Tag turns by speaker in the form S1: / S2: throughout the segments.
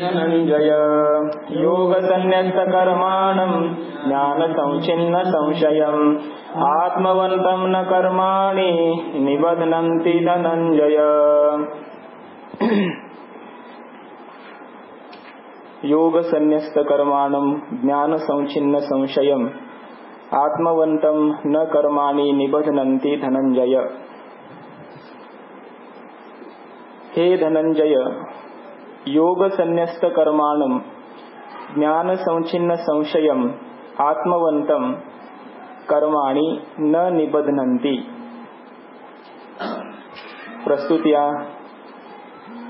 S1: धनंजय योगसन्न्यस्तकर्माणं ज्ञानसंच्छिन्न संशयम् आत्मवन्तं न कर्माणि निबध्नन्ति धनंजय। योगसन्न्यस्तकर्माणं ज्ञानसंच्छिन्न संशयम् आत्मवन्तं न कर्माणि निबध्नन्ति धनंजय। हे धनंजय, योग संन्यस्त कर्माणं ज्ञान संचिन्न संशयम आत्मवंतम कर्माणि न निबध्नन्ति। प्रस्तुत या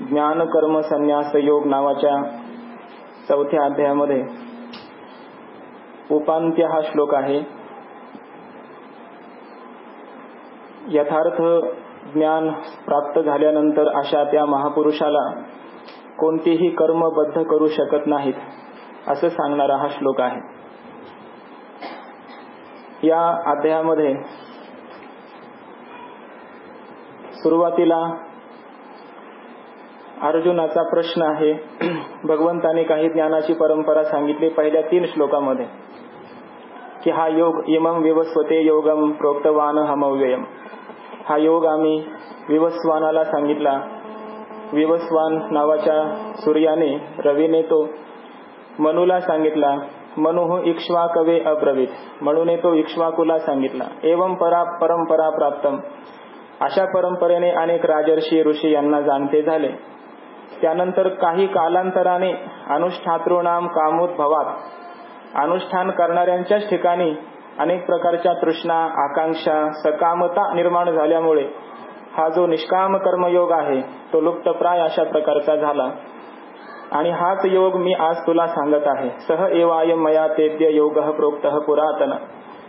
S1: ज्ञान कर्म संन्यास योग नावाच्या चौथ्या अध्यायामध्ये उपांत्य हा श्लोक आहे। यथार्थ ज्ञान प्राप्त झाल्यानंतर अशा त्या महापुरुषाला कोणतेही कर्म बद्ध करू शकत नाहीत असं सांगणारा हा श्लोक आहे। या अध्यायामध्ये सुरुवातीला अर्जुनाचा प्रश्न आहे। भगवंताने काही ज्ञानाची परंपरा सांगितली पहिल्या 3 श्लोकामध्ये की हा योग इमं विवस्वते योगम प्रोक्तवान हमव्ययम। हा योग आम्ही विवस्वानाला सांगितला। विवस्वान नावाच्या सूर्याने रवीने तो मनुला सांगितला। मनुः इक्ष्वाकवे अब्रवीत, मनुने तो इक्ष्वाकुला सांगितला। एवं परंपरा प्राप्तम, अशा परंपरेने अनेक राजर्षी ऋषी यांना जाणते झाले। त्यानंतर काही कालांतराने अनुष्ठातॄणाम कामोद्भवात, अनुष्ठान करणाऱ्यांच्याच ठिकाणी अनेक प्रकारच्या तृष्णा आकांक्षा सकामता निर्माण झाल्यामुळे हा जो निष्काम कर्मयोग आहे तो लुप्तप्राय अशा प्रकारचा झाला। आणि हाच योग मी आज तुला सांगत आहे। सह एवायम मया तेद्य योगः प्रोक्तः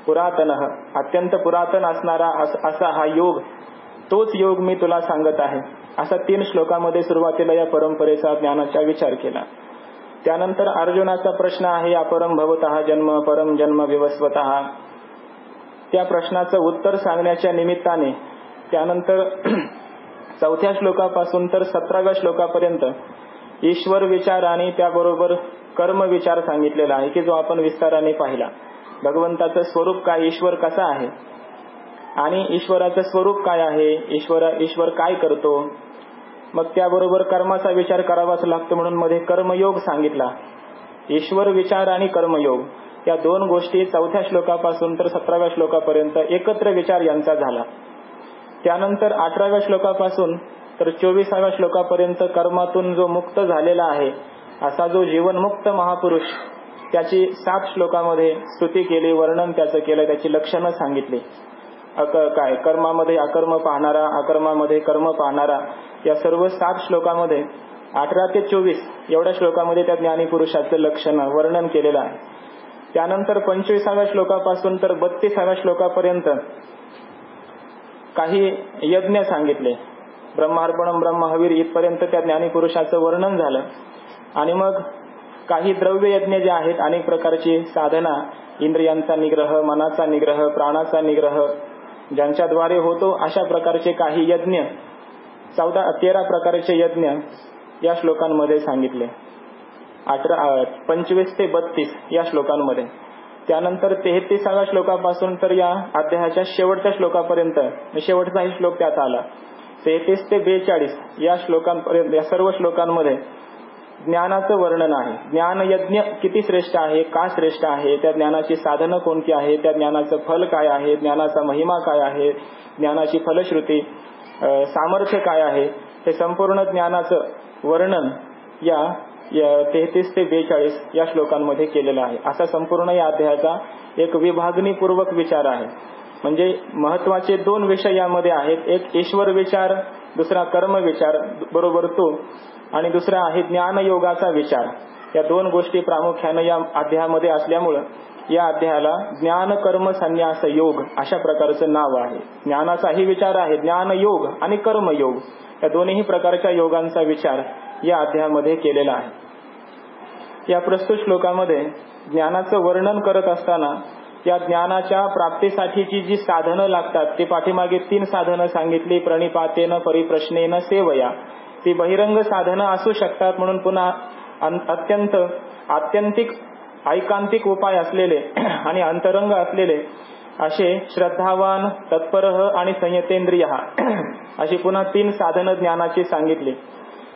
S1: पुरातनः, अत्यंत पुरातन असणारा असा हा योग, तोच योग मी तुला सांगत आहे। असा 3 श्लोकामध्ये सुरुवातीला या परंपरेचा ज्ञानाचा विचार केला। त्यानंतर अर्जुनाचा प्रश्न आहे अपरम भवतः जन्म परम जन्म विवस्वतः। त्या प्रश्नाचं उत्तर सांगण्याच्या निमित्ताने त्यानंतर 4थ्या श्लोकापासून तर 17व्या श्लोकापर्यंत ईश्वर विचार आणि त्याबरोबर कर्म विचार सांगितलेला आहे की जो आपण विस्ताराने पाहिला। भगवंताचं स्वरूप काय, ईश्वर कसा आहे आणि ईश्वराचं स्वरूप काय आहे, ईश्वर काय करतो, मग त्याबरोबर कर्माचा विचार करावाच लागतो म्हणून मध्ये कर्मयोग सांगितला। ईश्वर विचार आणि कर्मयोग या 2 गोष्टी 4थ्या श्लोकापासून तर 17व्या श्लोकापर्यंत एकत्र विचार यांचा झाला। त्यानंतर 18व्या श्लोकापासून तर 24व्या श्लोकापर्यंत कर्मातून जो मुक्त झालेला आहे असा जो जीवनमुक्त महापुरुष, त्याची 7 श्लोकामध्ये स्तुती केली, वर्णन त्याचं केलं, त्याची लक्षणं सांगितली। काय कर्मामध्ये अकर्म पाहणारा, अकर्मामध्ये कर्म पाहणारा, या सर्व 7 श्लोकामध्ये 18 ते 24 एवढ्या श्लोकामध्ये त्या ज्ञानी पुरुषाचं लक्षण वर्णन केलेलं आहे। त्यानंतर 25व्या श्लोकापासून तर 32व्या श्लोकापर्यंत काही यज्ञ सांगितले। ब्रह्मार्पणम ब्रह्महवीर इथपर्यंत त्या ज्ञानी पुरुषाचं वर्णन झालं। आणि मग काही द्रव्य यज्ञ जे आहेत, अनेक प्रकारची साधना, इंद्रियांचा निग्रह, मनाचा निग्रह, प्राणाचा निग्रह ज्यांच्याद्वारे होतो अशा प्रकारचे काही यज्ञ 13 प्रकारचे यज्ञ या श्लोकांमध्ये सांगितले। 25 ते 32 या श्लोकांमध्ये। त्यानंतर 33व्या श्लोकापासून तर या अध्यायाच्या शेवटच्या श्लोकापर्यंत, शेवटचाही श्लोक त्यात आला, 33 ते 42 या श्लोकांपर्यंत या सर्व श्लोकांमध्ये ज्ञानाचं वर्णन आहे। ज्ञान यज्ञ किती श्रेष्ठ आहे, का श्रेष्ठ आहे, त्या ज्ञानाची साधनं कोणती आहे, त्या ज्ञानाचं फल काय आहे, ज्ञानाचा महिमा काय आहे, ज्ञानाची फलश्रुती, सामर्थ्य काय आहे, हे संपूर्ण ज्ञानाचं वर्णन या 33 ते 42 या श्लोकांमध्ये केलेलं आहे। असा संपूर्ण या अध्यायाचा एक विभागणीपूर्वक विचार आहे। म्हणजे महत्वाचे 2 विषय यामध्ये आहेत, एक ईश्वर विचार, दुसरा कर्म विचार बरोबर तो, आणि दुसरा आहे ज्ञान योगाचा विचार। या 2 गोष्टी प्रामुख्याने या अध्यायामध्ये असल्यामुळे या अध्यायाला ज्ञान कर्म संन्यास योग अशा प्रकारचं नाव आहे। ज्ञानाचाही विचार आहे, ज्ञान योग आणि कर्म योग या दोन्ही प्रकारच्या योगांचा विचार या अध्यायामध्ये केलेला आहे। या प्रस्तुत श्लोकामध्ये ज्ञानाचं वर्णन करत असताना त्या ज्ञानाच्या प्राप्तीसाठीची जी साधनं लागतात ती पाठीमागे 3 साधनं सांगितली. प्रणिपातेन, परिप्रश्नेन, सेवया. ती बहिरंग साधनं असू शकतात म्हणून पुन्हा आत्यंतिक ऐकांतिक उपाय असलेले आणि अंतरंग असलेले असे श्रद्धावान, तत्परः आणि संयतेंद्रिय अशी पुन्हा 3 साधनं ज्ञानाची सांगितली.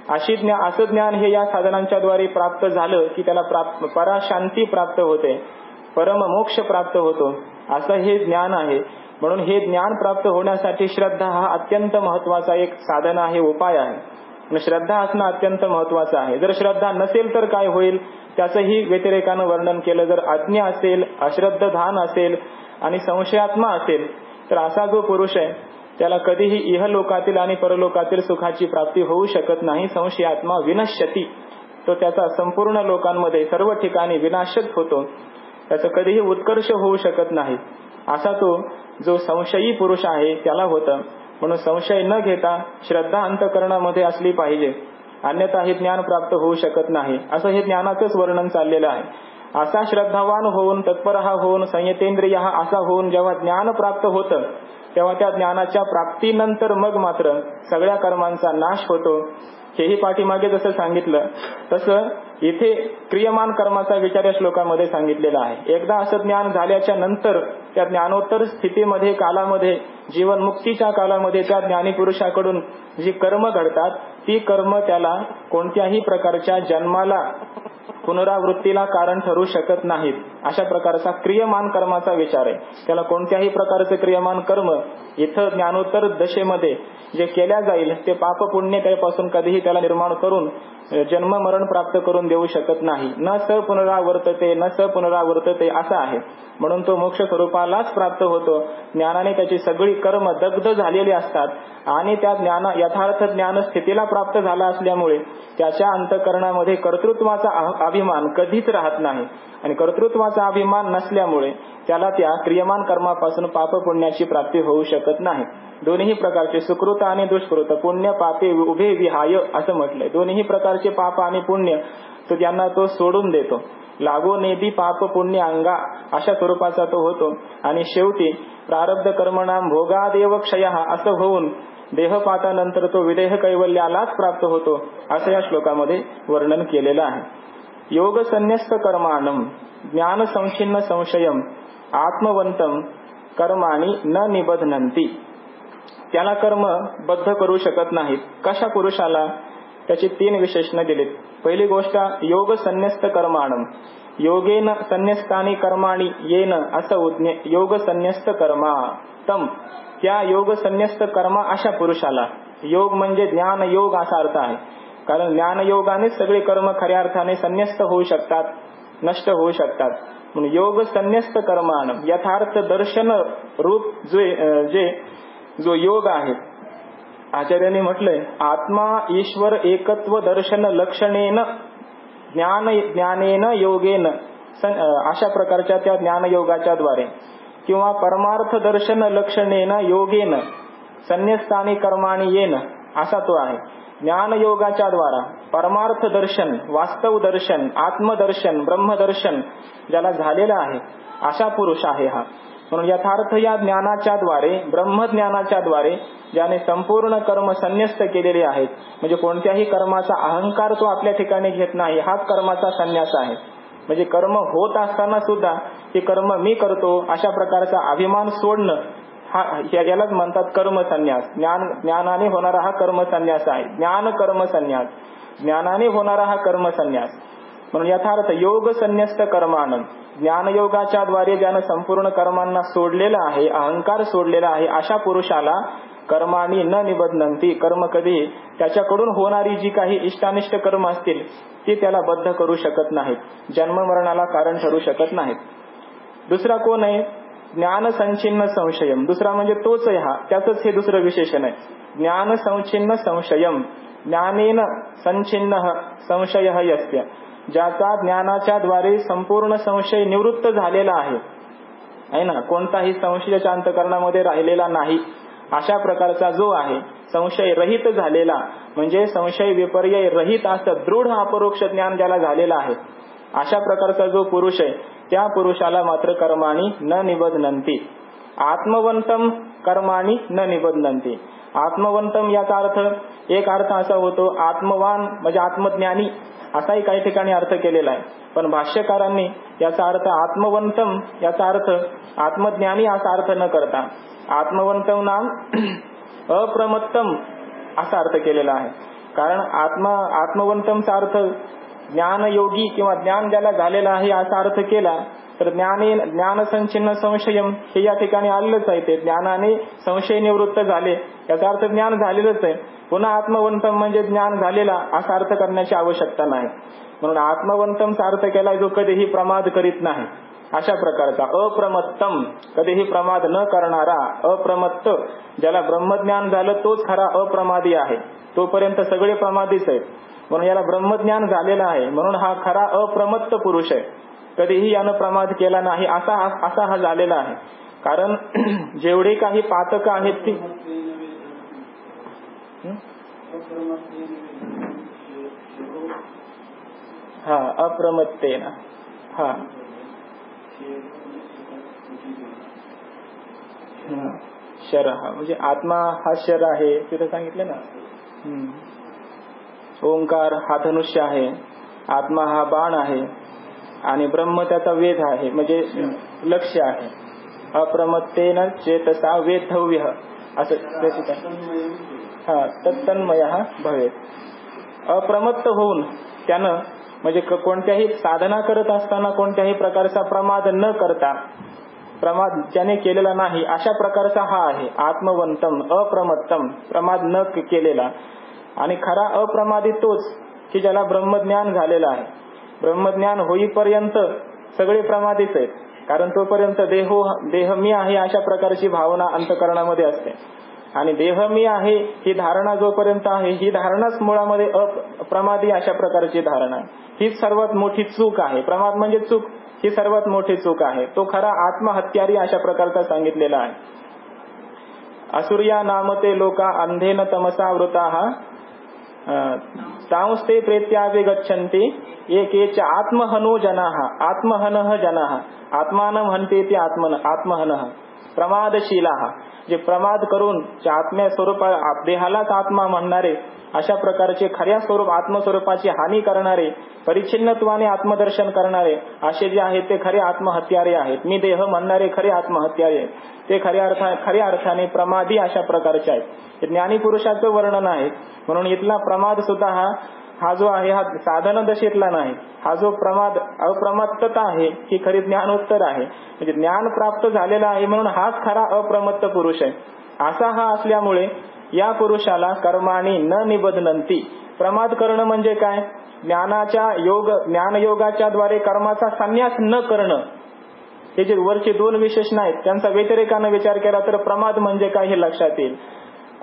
S1: असं ज्ञान हे या साधनांच्या द्वारे प्राप्त झालं की त्याला पराशांती प्राप्त होते, परम मोक्ष प्राप्त होतो, असं हे ज्ञान आहे. म्हणून हे ज्ञान प्राप्त होण्यासाठी श्रद्धा हा अत्यंत महत्वाचा एक साधन आहे, उपाय आहे. श्रद्धा असणं अत्यंत महत्वाचं आहे. जर श्रद्धा नसेल तर काय होईल त्याचंही व्यतिरेकानं वर्णन केलं. जर अज्ञ असेल, अश्रद्धान असेल आणि संशयात्मा असेल तर असा जो पुरुष आहे त्याला कधीही इहलोकातील आणि परलोकातील सुखाची प्राप्ती होऊ शकत नाही. संशयात्मा विनश्यती, तो त्याचा संपूर्ण लोकांमध्ये सर्व ठिकाणी विनाशच होतो, त्याचं कधीही उत्कर्ष होऊ शकत नाही. असा तो जो संशयी पुरुष आहे त्याला होतं. म्हणून संशय न घेता श्रद्धा अंतःकरणामध्ये असली पाहिजे, अन्यथा हे ज्ञान प्राप्त होऊ शकत नाही. असं हे ज्ञानाचंच वर्णन चाललेलं आहे. असा श्रद्धावान होऊन, तत्परः होऊन, संयतेंद्रिय असा होऊन जेव्हा ज्ञान प्राप्त होतं तेव्हा त्या ज्ञानाच्या प्राप्तीनंतर मग मात्र सगळ्या कर्मांचा नाश होतो. हेही पाठीमागे जसं सांगितलं तसं इथे क्रियमान कर्माचा विचार या श्लोकामध्ये सांगितलेला आहे. एकदा असं ज्ञान झाल्याच्या नंतर त्या ज्ञानोत्तर स्थितीमध्ये, कालामध्ये, जीवनमुक्तीच्या कालामध्ये त्या ज्ञानी पुरुषाकडून जी कर्म घडतात ती कर्म त्याला कोणत्याही प्रकारच्या जन्माला, पुनरावृत्तीला कारण ठरू शकत नाहीत. अशा प्रकारचा क्रियमान कर्माचा विचार आहे. त्याला कोणत्याही प्रकारचे क्रियमान कर्म इथं ज्ञानोत्तर दशेमध्ये जे केल्या जाईल ते पाप पुण्य त्यापासून कधीही त्याला निर्माण करून जन्म मरण प्राप्त करून देऊ शकत नाही. न स पुनरावर्तते असं आहे. म्हणून तो मोक्ष स्वरूपालाच प्राप्त होतो. ज्ञानाने त्याची सगळी कर्म दग्ध झालेली असतात आणि त्या यथार्थ ज्ञान स्थितीला प्राप्त झाला असल्यामुळे त्याच्या अंतःकरणामध्ये कर्तृत्वाचा अभिमान कधीच राहत नाही. आणि कर्तृत्वाचा अभिमान नसल्यामुळे त्याला त्या क्रियमान कर्मापासून पाप पुण्याची प्राप्ती होऊ शकत नाही. दोन्ही प्रकारचे सुकृत आणि दुष्कृत, पुण्य पापे उभे विहाय असं म्हटलंय. दोन्ही प्रकारचे पाप आणि पुण्य तो त्यांना तो सोडून देतो. लागो नेदी पाप पुण्य अंगा अशा स्वरूपाचा तो होतो. आणि शेवटी प्रारब्ध कर्मणाम भोगादेव क्षय असं होऊन देहपातानंतर तो विदेह कैवल्यालाच प्राप्त होतो असं या श्लोकामध्ये वर्णन केलेलं आहे. योग संन्यस्त कर्माणम ज्ञान संचिन्न संशयम आत्मवंतम कर्माणी न निबध्नन्ति. त्याला कर्म बद्ध करू शकत नाहीत. कशा पुरुषाला? त्याची 3 विशेषणं दिलीत. पहिली गोष्ट योग संन्यस्त कर्माणम, योगेन संन्यस्तानी कर्माणी येन असं योग संन्यस्त कर्मा तम. त्या योग संन्यस्त कर्मा अशा पुरुषाला, योग म्हणजे ज्ञान योग असा अर्थ आहे. कारण ज्ञानयोगानेच सगळे कर्म खऱ्या अर्थाने संन्यस्त होऊ शकतात, नष्ट होऊ शकतात. म्हणून योग संन्यस्त कर्माण यथार्थ दर्शन रूप जो योग आहे, आचार्यांनी म्हटलंय आत्मा ईश्वर एकत्व दर्शन लक्षणेन ज्ञानेन योगेन अशा प्रकारच्या त्या ज्ञानयोगाच्या द्वारे किंवा परमार्थ दर्शन लक्षणेन योगेन संन्यस्तानी कर्माणी येन असा तो आहे. ज्ञानयोगाच्या द्वारा परमार्थ दर्शन, वास्तव दर्शन, आत्मदर्शन, ब्रह्मदर्शन ज्याला झालेलं आहे अशा पुरुष आहे हा. म्हणून यथार्थ या ज्ञानाच्या द्वारे, ब्रह्मज्ञानाच्या द्वारे ज्याने संपूर्ण कर्म संन्यस्त केलेले आहेत, म्हणजे कोणत्याही कर्माचा अहंकार तो आपल्या ठिकाणी घेत नाही, हाच कर्माचा संन्यास आहे. म्हणजे कर्म होत असताना सुद्धा हे कर्म मी करतो अशा प्रकारचा अभिमान सोडणं यालाच म्हणतात कर्म संन्यास. ज्ञानाने होणारा हा कर्म संन्यास आहे. ज्ञान कर्म संन्यास, ज्ञानाने होणारा हा कर्म संन्यास. म्हणून यथार्थ योग संन्यस्त कर्मानं ज्ञानयोगाच्या द्वारे ज्यानं संपूर्ण कर्मांना सोडलेलं आहे, अहंकार सोडलेला आहे, अशा पुरुषाला कर्माणी न निबध्नन्ति, कर्म कधी त्याच्याकडून होणारी जी काही इष्टानिष्ट कर्म असतील ती त्याला बद्ध करू शकत नाहीत, जन्म मरणाला कारण ठरू शकत नाहीत. दुसरा कोण आहे? ज्ञान संचिन्न संशयम. दुसरा म्हणजे तोच आहे हा, त्याचंच हे दुसरं विशेषण आहे. ज्ञान संचिन्न संशयम, ज्ञानेन संचिन्न संशय यस्य, ज्याचा ज्ञानाच्या द्वारे संपूर्ण संशय निवृत्त झालेला आहे ना, कोणताही संशयाच्या अंतःकरणामध्ये राहिलेला नाही अशा प्रकारचा जो आहे, संशय रहित झालेला म्हणजे संशय विपर्यय रहित असं दृढ अपरोक्ष ज्ञान ज्याला झालेला आहे, अशा प्रकारचा जो पुरुष आहे त्या पुरुषाला मात्र कर्माणी न निबध्नन्ति. आत्मवंतम कर्माणी न निबध्नन्ति. आत्मवंतम याचा अर्थ एक अर्थ असा होतो आत्मवान म्हणजे आत्मज्ञानी असाही काही ठिकाणी अर्थ केलेला आहे. पण भाष्यकारांनी याचा अर्थ आत्मवंतम याचा अर्थ आत्मज्ञानी असा अर्थ न करता आत्मवंतम नाम अप्रमत्तम असा अर्थ केलेला आहे. कारण आत्मवंतमचा अर्थ ज्ञानयोगी किंवा ज्ञान ज्याला झालेला आहे असा अर्थ केला तर ज्ञान संचिन्न संशयम हे या ठिकाणी आलेलंच आहे. ते ज्ञानाने संशय निवृत्त झाले याचा अर्थ ज्ञान झालेलंच आहे. पुन्हा आत्मवंतम म्हणजे ज्ञान झालेला असा अर्थ करण्याची आवश्यकता नाही. म्हणून आत्मवंतमचा अर्थ केला जो कधीही प्रमाद करीत नाही अशा प्रकारचा. अप्रमत्तम कधीही प्रमाद न करणारा अप्रमत्त ज्याला ब्रह्मज्ञान झालं तोच खरा अप्रमादी आहे. तोपर्यंत सगळे प्रमादीच आहेत. म्हणून याला ब्रह्मज्ञान झालेलं आहे म्हणून हा खरा अप्रमत्त पुरुष आहे. कधीही यानं प्रमाद केला नाही असा हा झालेला आहे. कारण जेवढे काही पातक आहेत ती अप्रमत्तेन शर म्हणजे आत्मा हा शर आहे तिथे सांगितलं ना. ओंकार हा धनुष्य आहे, आत्मा हा बाण आहे आणि ब्रह्म त्याचा वेध आहे म्हणजे लक्ष्य आहे. अप्रमत्तेन चेतसा वेद्धव्य असं तत्तन्मय भवेत. अप्रमत्त होऊन त्यानं म्हणजे कोणत्याही साधना करत असताना कोणत्याही प्रकारचा प्रमाद न करता प्रमाद ज्याने केलेला नाही अशा प्रकारचा हा आहे आत्मवंतम अप्रमत्तम प्रमाद न केलेला. आणि खरा अप्रमादी तोच की ज्याला ब्रह्मज्ञान झालेलं आहे. ब्रह्मज्ञान होईपर्यंत सगळे प्रमादीच आहेत. कारण तोपर्यंत देह मी आहे अशा प्रकारची भावना अंतःकरणामध्ये असते आणि देह मी आहे ही धारणा जोपर्यंत आहे ही धारणाच मुळामध्ये अप्रमादी अशा प्रकारची धारणा आहे. हीच सर्वात मोठी चूक आहे. प्रमाद म्हणजे चूक ही सर्वात मोठी चूक आहे. तो खरा आत्महत्यारी अशा प्रकारचा सांगितलेला आहे. असुर्या नामते लोका अंधेन तमसा वृताः तांस्ते प्रेत्यावे गच्छन्ति एकेच आत्महनो जनाः आत्महनः जनाः आत्मानं हन्तेति आत्महनः प्रमादशीलाः जे प्रमाद करून आत्म्या स्वरूप देहालाच आत्मा म्हणणारे अशा प्रकारचे खऱ्या स्वरूप आत्मस्वरूपाची हानी करणारे परिच्छिन्नत्वाने आत्मदर्शन करणारे असे जे आहेत ते खरे आत्महत्यारे आहेत. मी देह म्हणणारे खरे आत्महत्यारे आहेत. ते खऱ्या अर्थाने प्रमादी अशा प्रकारचे आहेत. ज्ञानी पुरुषाचं वर्णन आहे. म्हणून इथला प्रमाद सुद्धा हा जो आहे हा साधन दशेतला नाही. हा जो प्रमाद अप्रमत्तता आहे ही खरी ज्ञानोत्तर आहे. म्हणजे ज्ञान प्राप्त झालेला आहे म्हणून हाच खरा अप्रमत्त पुरुष आहे. असा हा असल्यामुळे या पुरुषाला कर्माणी न निबध्नन्ति. प्रमाद करणं म्हणजे काय? ज्ञानयोगाच्या द्वारे कर्माचा संन्यास न करणं. हे जे वरचे दोन विशेषण आहेत त्यांचा व्यतिरेकाने विचार केला तर प्रमाद म्हणजे काय हे लक्षात येईल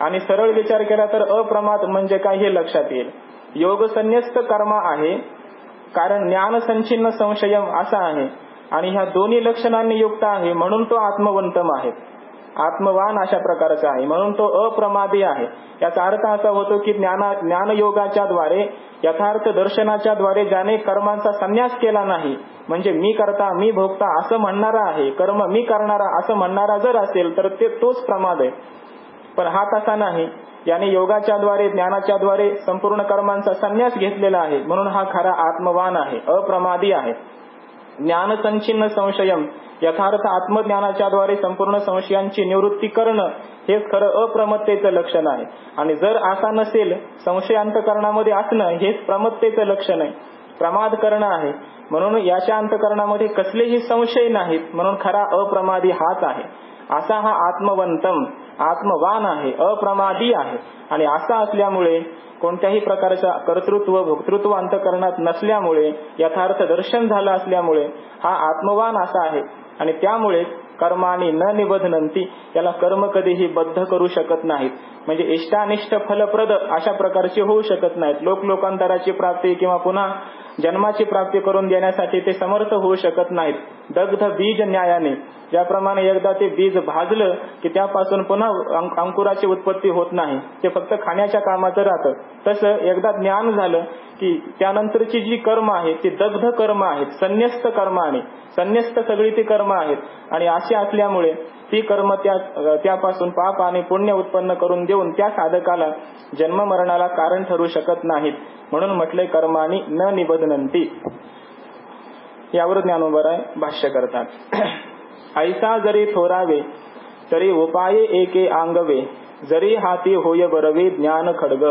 S1: आणि सरळ विचार केला तर अप्रमाद म्हणजे काय हे लक्षात येईल. योग संन्यस्त कर्म आहे कारण ज्ञान संचिन्न संशयम असा आहे आणि ह्या दोन्ही लक्षणांनी युक्त आहे म्हणून तो आत्मवंतम आहे. आत्मवान अशा प्रकारचा आहे म्हणून तो अप्रमादी आहे. याचा अर्थ असा होतो की ज्ञानयोगाच्या द्वारे यथार्थ दर्शनाच्या द्वारे ज्याने कर्मांचा संन्यास केला नाही म्हणजे मी करता मी भोगता असं म्हणणारा आहे, कर्म मी करणारा असं म्हणणारा जर असेल तर तोच प्रमाद आहे. पण हा तसा नाही. याने योगाच्या द्वारे ज्ञानाच्या द्वारे संपूर्ण कर्मांचा संन्यास घेतलेला आहे म्हणून हा खरा आत्मवान आहे, अप्रमादी आहे. ज्ञान संचिन्न संशयम यथार्थ आत्मज्ञानाच्या द्वारे संपूर्ण संशयांची निवृत्ती करणं हेच खरं अप्रमत्तेचं लक्षण आहे. आणि जर असा नसेल संशय अंतःकरणामध्ये असणं हेच प्रमत्तेचं लक्षण आहे. प्रमाद करणं आहे म्हणून याच्या अंतःकरणामध्ये कसलेही संशय नाहीत म्हणून खरा अप्रमादी हाच आहे. असा हा आत्मवंतम आत्मवान आहे, अप्रमादी आहे. आणि असा असल्यामुळे कोणत्याही प्रकारचा कर्तृत्व भोक्तृत्व अंतःकरणात नसल्यामुळे यथार्थ दर्शन झालं असल्यामुळे हा आत्मवान असा आहे. आणि त्यामुळे कर्माणी न निबधनंती, याला कर्म कधीही बद्ध करू शकत नाहीत. म्हणजे इष्टानिष्ट फलप्रद अशा प्रकारचे होऊ शकत नाहीत. लोकांतराची प्राप्ती किंवा पुन्हा जन्माची प्राप्ती करून देण्यासाठी ते समर्थ होऊ शकत नाहीत. दग्ध बीज न्यायाने, ज्याप्रमाणे एकदा ते बीज भाजलं की त्यापासून पुन्हा अंकुराची उत्पत्ती होत नाही, ते फक्त खाण्याच्या कामाचं राहतं. तसं एकदा ज्ञान झालं की त्यानंतरची जी कर्म आहेत ती दग्ध कर्म आहेत, संन्यस्त कर्माने, संन्यस्त सगळी ती कर्म आहेत. आणि अशी असल्यामुळे ती कर्म त्यापासून पाप आणि पुण्य उत्पन्न करून देऊन त्या साधकाला जन्म मरणाला कारण ठरू शकत नाहीत. म्हणून म्हटले कर्माणी न निबधनंती. यावर ज्ञानोबराय भाष्य करतात. ऐसा जरी थोरावे तरी उपाये एके आंगवे, जरी हाती होय बरवे ज्ञान खड्ग.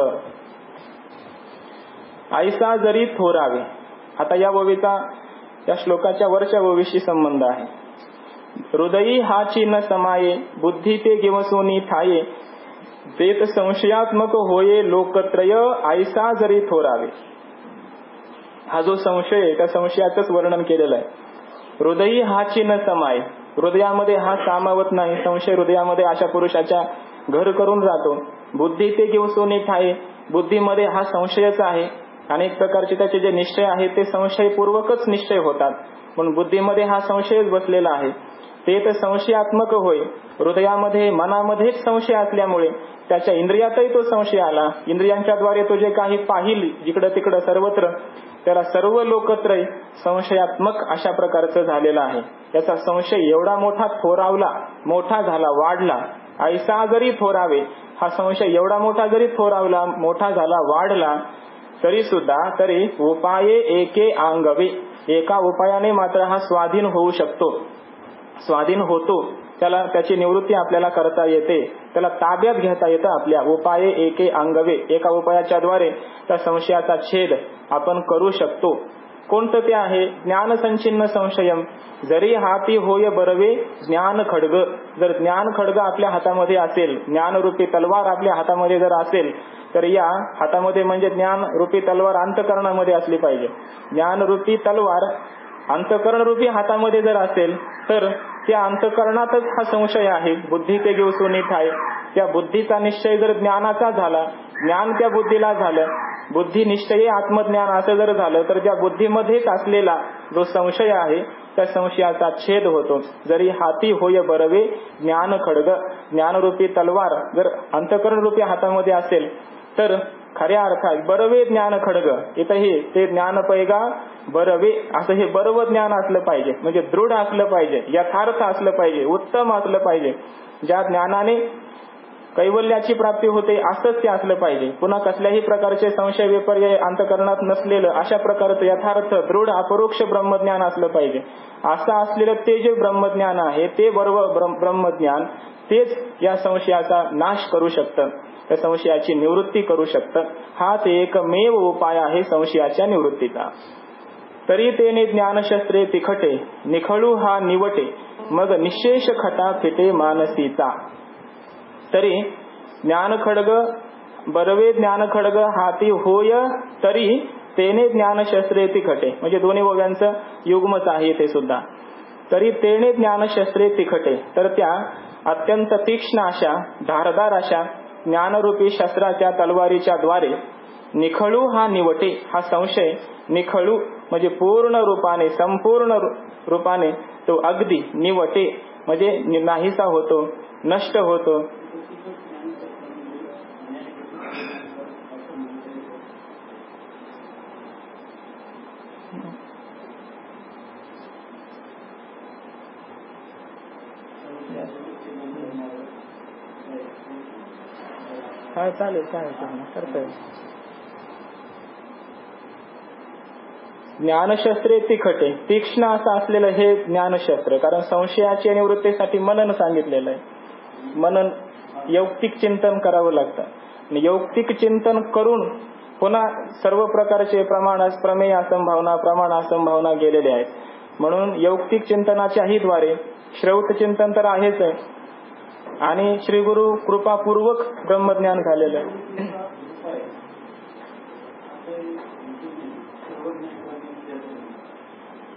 S1: ऐसा जरी थोरावे. आता या ओवीचा या श्लोकाच्या वरच्या ओवीशी संबंध आहे. हृदयी हाची न समाये, बुद्धी ते गिवसोनी ठाये, वेत संशयात्मक होये लोकत्रय, ऐसा जरी थोरावे. हा जो संशय आहे त्या संशयाचंच वर्णन केलेलं आहे. हृदयी हाची न समाये, हृदयामध्ये हा सामावत नाही. संशय हृदयामध्ये अशा पुरुषाच्या घर करून जातो. बुद्धी ते गिवसोनी ठाये, बुद्धीमध्ये हा संशयच आहे. अनेक प्रकारचे त्याचे जे निश्चय आहेत ते संशयपूर्वकच निश्चय होतात, म्हणून बुद्धीमध्ये हा संशयच बसलेला आहे. ते तर संशयात्मक होय. हृदयामध्ये मनामध्येच संशय असल्यामुळे त्याच्या इंद्रियातही तो संशय आला. इंद्रियांच्याद्वारे तो जे काही पाहिल जिकडं तिकडं सर्वत्र, त्याला सर्व लोकत्रय संशयात्मक अशा प्रकारचं झालेलं आहे. त्याचा संशय एवढा मोठा थोरावला, मोठा झाला, वाढला. ऐसा जरी थोरावे, हा संशय एवढा मोठा जरी थोरावला, मोठा झाला, वाढला तरी सुद्धा तरी उपाये एके आंगवे, एका उपायाने मात्र हा स्वाधीन होऊ शकतो, स्वाधीन होतो. त्याला त्याची निवृत्ती आपल्याला करता येते, त्याला ताब्यात घेता येतं आपल्या. उपाये एके अंगवे, एका उपायाच्या द्वारे त्या संशयाचा छेद आपण करू शकतो. कोणतं ते आहे? ज्ञान संचिन्न संशयम, जरी हाती होय बरवे ज्ञान खड्ग. जर ज्ञान खड्ग आपल्या हातामध्ये असेल, ज्ञानरूपी तलवार आपल्या हातामध्ये जर असेल, तर या हातामध्ये म्हणजे ज्ञान रूपी तलवार अंतकरणामध्ये असली पाहिजे. ज्ञानरूपी तलवार अंतकरणरूपी हातामध्ये जर असेल तर त्या अंतकरणातच हा संशय आहे. बुद्धी ते गिवसोनी ठाय, त्या बुद्धीचा निश्चय जर ज्ञानाचा झाला, ज्ञान त्या बुद्धीला झालं, बुद्धी निश्चय आत्मज्ञान असं जर झालं, तर त्या बुद्धीमध्येच असलेला जो संशय आहे त्या संशयाचा छेद होतो. जरी हाती होय बरवे ज्ञान खड्ग, ज्ञानरूपी तलवार जर अंतकरणरूपी हातामध्ये असेल तर खऱ्या अर्थात बरवे ज्ञान खड्ग, इथंही ते ज्ञान पैगा बरवे, असं हे बरव ज्ञान असलं पाहिजे. म्हणजे दृढ असलं पाहिजे, यथार्थ असलं पाहिजे, उत्तम असलं पाहिजे. ज्या ज्ञानाने कैवल्याची प्राप्ती होते असंच ते असलं पाहिजे. पुन्हा कसल्याही प्रकारचे संशय विपर्य अंतकरणात नसलेलं अशा प्रकारचं यथार्थ दृढ अपरोक्ष ब्रह्मज्ञान असलं पाहिजे. असं असलेलं ते जे ब्रह्मज्ञान आहे ते बरोबर ब्रह्मज्ञान तेच या संशयाचा नाश करू शकतं, त्या संशयाची निवृत्ती करू शकतं. हा ते एकमेव उपाय आहे संशयाच्या निवृत्तीचा. तरी तेने ज्ञानशस्त्रे तिखटे, निखळू हा निवटे, मग निशेष खटा फिटे मानसीचा. तरी ज्ञान खड्ग बरवे ज्ञान खड्ग हाती होय तरी तेने ज्ञानशस्त्रे तिखटे, म्हणजे दोन्ही ओव्यांचं युग्मच आहे ते सुद्धा. तरी तेने ज्ञानशस्त्रे तिखटे, तर त्या अत्यंत तीक्ष्ण अशा धारदार अशा ज्ञानरूपी शस्त्राच्या तलवारीच्या द्वारे निखळू हा निवटे, हा संशय निखळू म्हणजे पूर्ण रूपाने संपूर्ण रूपाने तो अगदी निवटे म्हणजे नाहीसा होतो, नष्ट होतो. हा चालेल, काय करता येईल. ज्ञानशस्त्रे तिखटे, तीक्ष्ण असं असलेलं हे ज्ञानशस्त्र. कारण संशयाच्या निवृत्तीसाठी मनन सांगितलेलं आहे. मनन यौक्तिक चिंतन करावं लागतं. यौक्तिक चिंतन करून पुन्हा सर्व प्रकारचे प्रमेय असंभावना प्रमाण असंभावना गेलेले आहेत. म्हणून यौक्तिक चिंतनाच्याही द्वारे श्रौत चिंतन तर आहेच आहे आणि श्री गुरु कृपापूर्वक ब्रह्मज्ञान झालेलं आहे.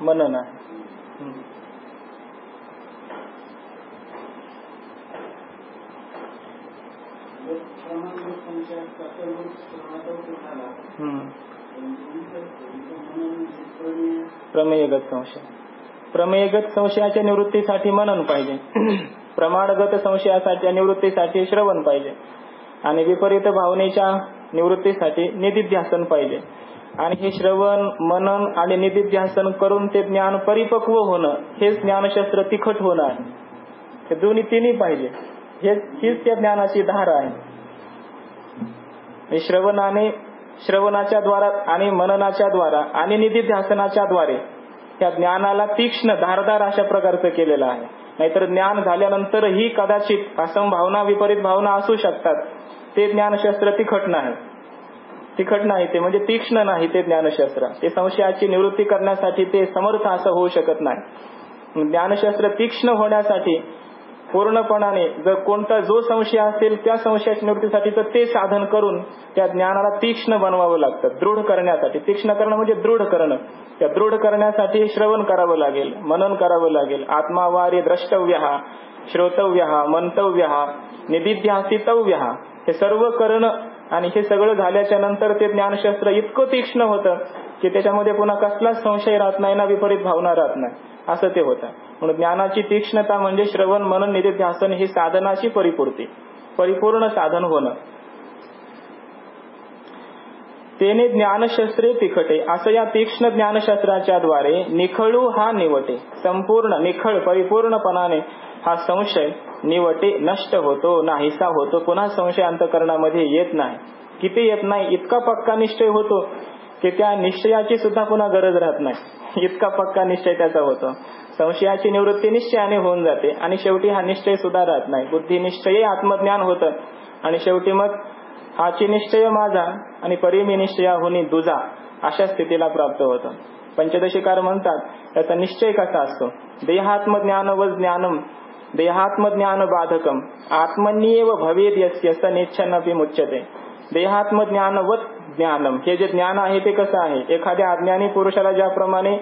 S1: मनन आहे. प्रमेयगत संशय. प्रमेयगत संशयाच्या निवृत्तीसाठी मनन पाहिजे. प्रमाणगत संशयाच्या निवृत्तीसाठी श्रवण पाहिजे. आणि विपरीत भावनेच्या निवृत्तीसाठी निदिध्यासन पाहिजे. आणि हे श्रवण, मनन आणि निदिध्यासन करून ते ज्ञान परिपक्व होणं, हेच ज्ञानशास्त्र तिखट होणं आहे. हे दोन्ही तिन्ही पाहिजे. हीच त्या ज्ञानाची धार आहे. श्रवणाच्या द्वारा आणि मननाच्या द्वारा आणि निदिध्यासनाच्या द्वारे त्या ज्ञानाला तीक्ष्ण, धारदार अशा प्रकारचं केलेलं आहे. नाहीतर ज्ञान झाल्यानंतरही कदाचित असंभावना, विपरीत भावना असू शकतात. ते ज्ञानशास्त्र तिखट नाही. ते म्हणजे तीक्ष्ण नाही. ते ज्ञानशास्त्र ते संशयाची निवृत्ती करण्यासाठी ते समर्थ असं होऊ शकत नाही. ज्ञानशास्त्र तीक्ष्ण होण्यासाठी पूर्णपणाने जो संशय असेल त्या संशयाच्या निवृत्तीसाठीचं ते साधन करून त्या ज्ञानाला तीक्ष्ण बनवावं लागतं. दृढ करण्यासाठी, तीक्ष्ण करणं म्हणजे दृढ करणं. त्या दृढ करण्यासाठी श्रवण करावं लागेल, मनन करावं लागेल. आत्मावारी द्रष्टव्यः, श्रोतव्यः, मंतव्यः, निदिध्यासितव्यः, हे सर्व करणं. आणि हे सगळं झाल्याच्या नंतर ते ज्ञानशास्त्र इतकं तीक्ष्ण होतं की त्याच्यामध्ये पुन्हा कसलाच संशय राहत नाही ना विपरीत भावना राहत नाही, असं ते होतं. म्हणून ज्ञानाची तीक्ष्णता म्हणजे श्रवण, मनन, निदिध्यासन ही साधनाची परिपूर्ती, परिपूर्ण साधन होणं. तेने ज्ञानशास्त्रे तिखटे, असं या तीक्ष्ण ज्ञानशास्त्राच्या द्वारे निखळू हा निवटे. संपूर्ण निखळ परिपूर्णपणाने हा संशय निवटे, नष्ट होतो, नाहीसा होतो. पुन्हा संशय अंतःकरणामध्ये येत नाही. किती येत नाही? इतका पक्का निश्चय होतो की त्या निश्चयाची सुद्धा पुन्हा गरज राहत नाही. इतका पक्का निश्चय त्याचा होतो. संशयाची निवृत्ती निश्चयाने होऊन जाते आणि शेवटी हा निश्चय सुद्धा राहत नाही. बुद्धी निश्चय आत्मज्ञान होतं आणि शेवटी मग हाची निश्चय माझा आणि परिमी निश्चयाहुनी दुजा अशा स्थितीला प्राप्त होतं. पंचदशीकार म्हणतात त्याचा निश्चय कसा असतो? देहात्मज्ञान व ज्ञानम देहात्मज्ञान बाधकम आत्मन्येव भवेद यस्य स निच्छन्नपि मुच्यते. देहात्मज्ञानवत ज्ञानम, हे जे ज्ञान आहे ते कसं आहे? एखाद्या अज्ञानी पुरुषाला ज्याप्रमाणे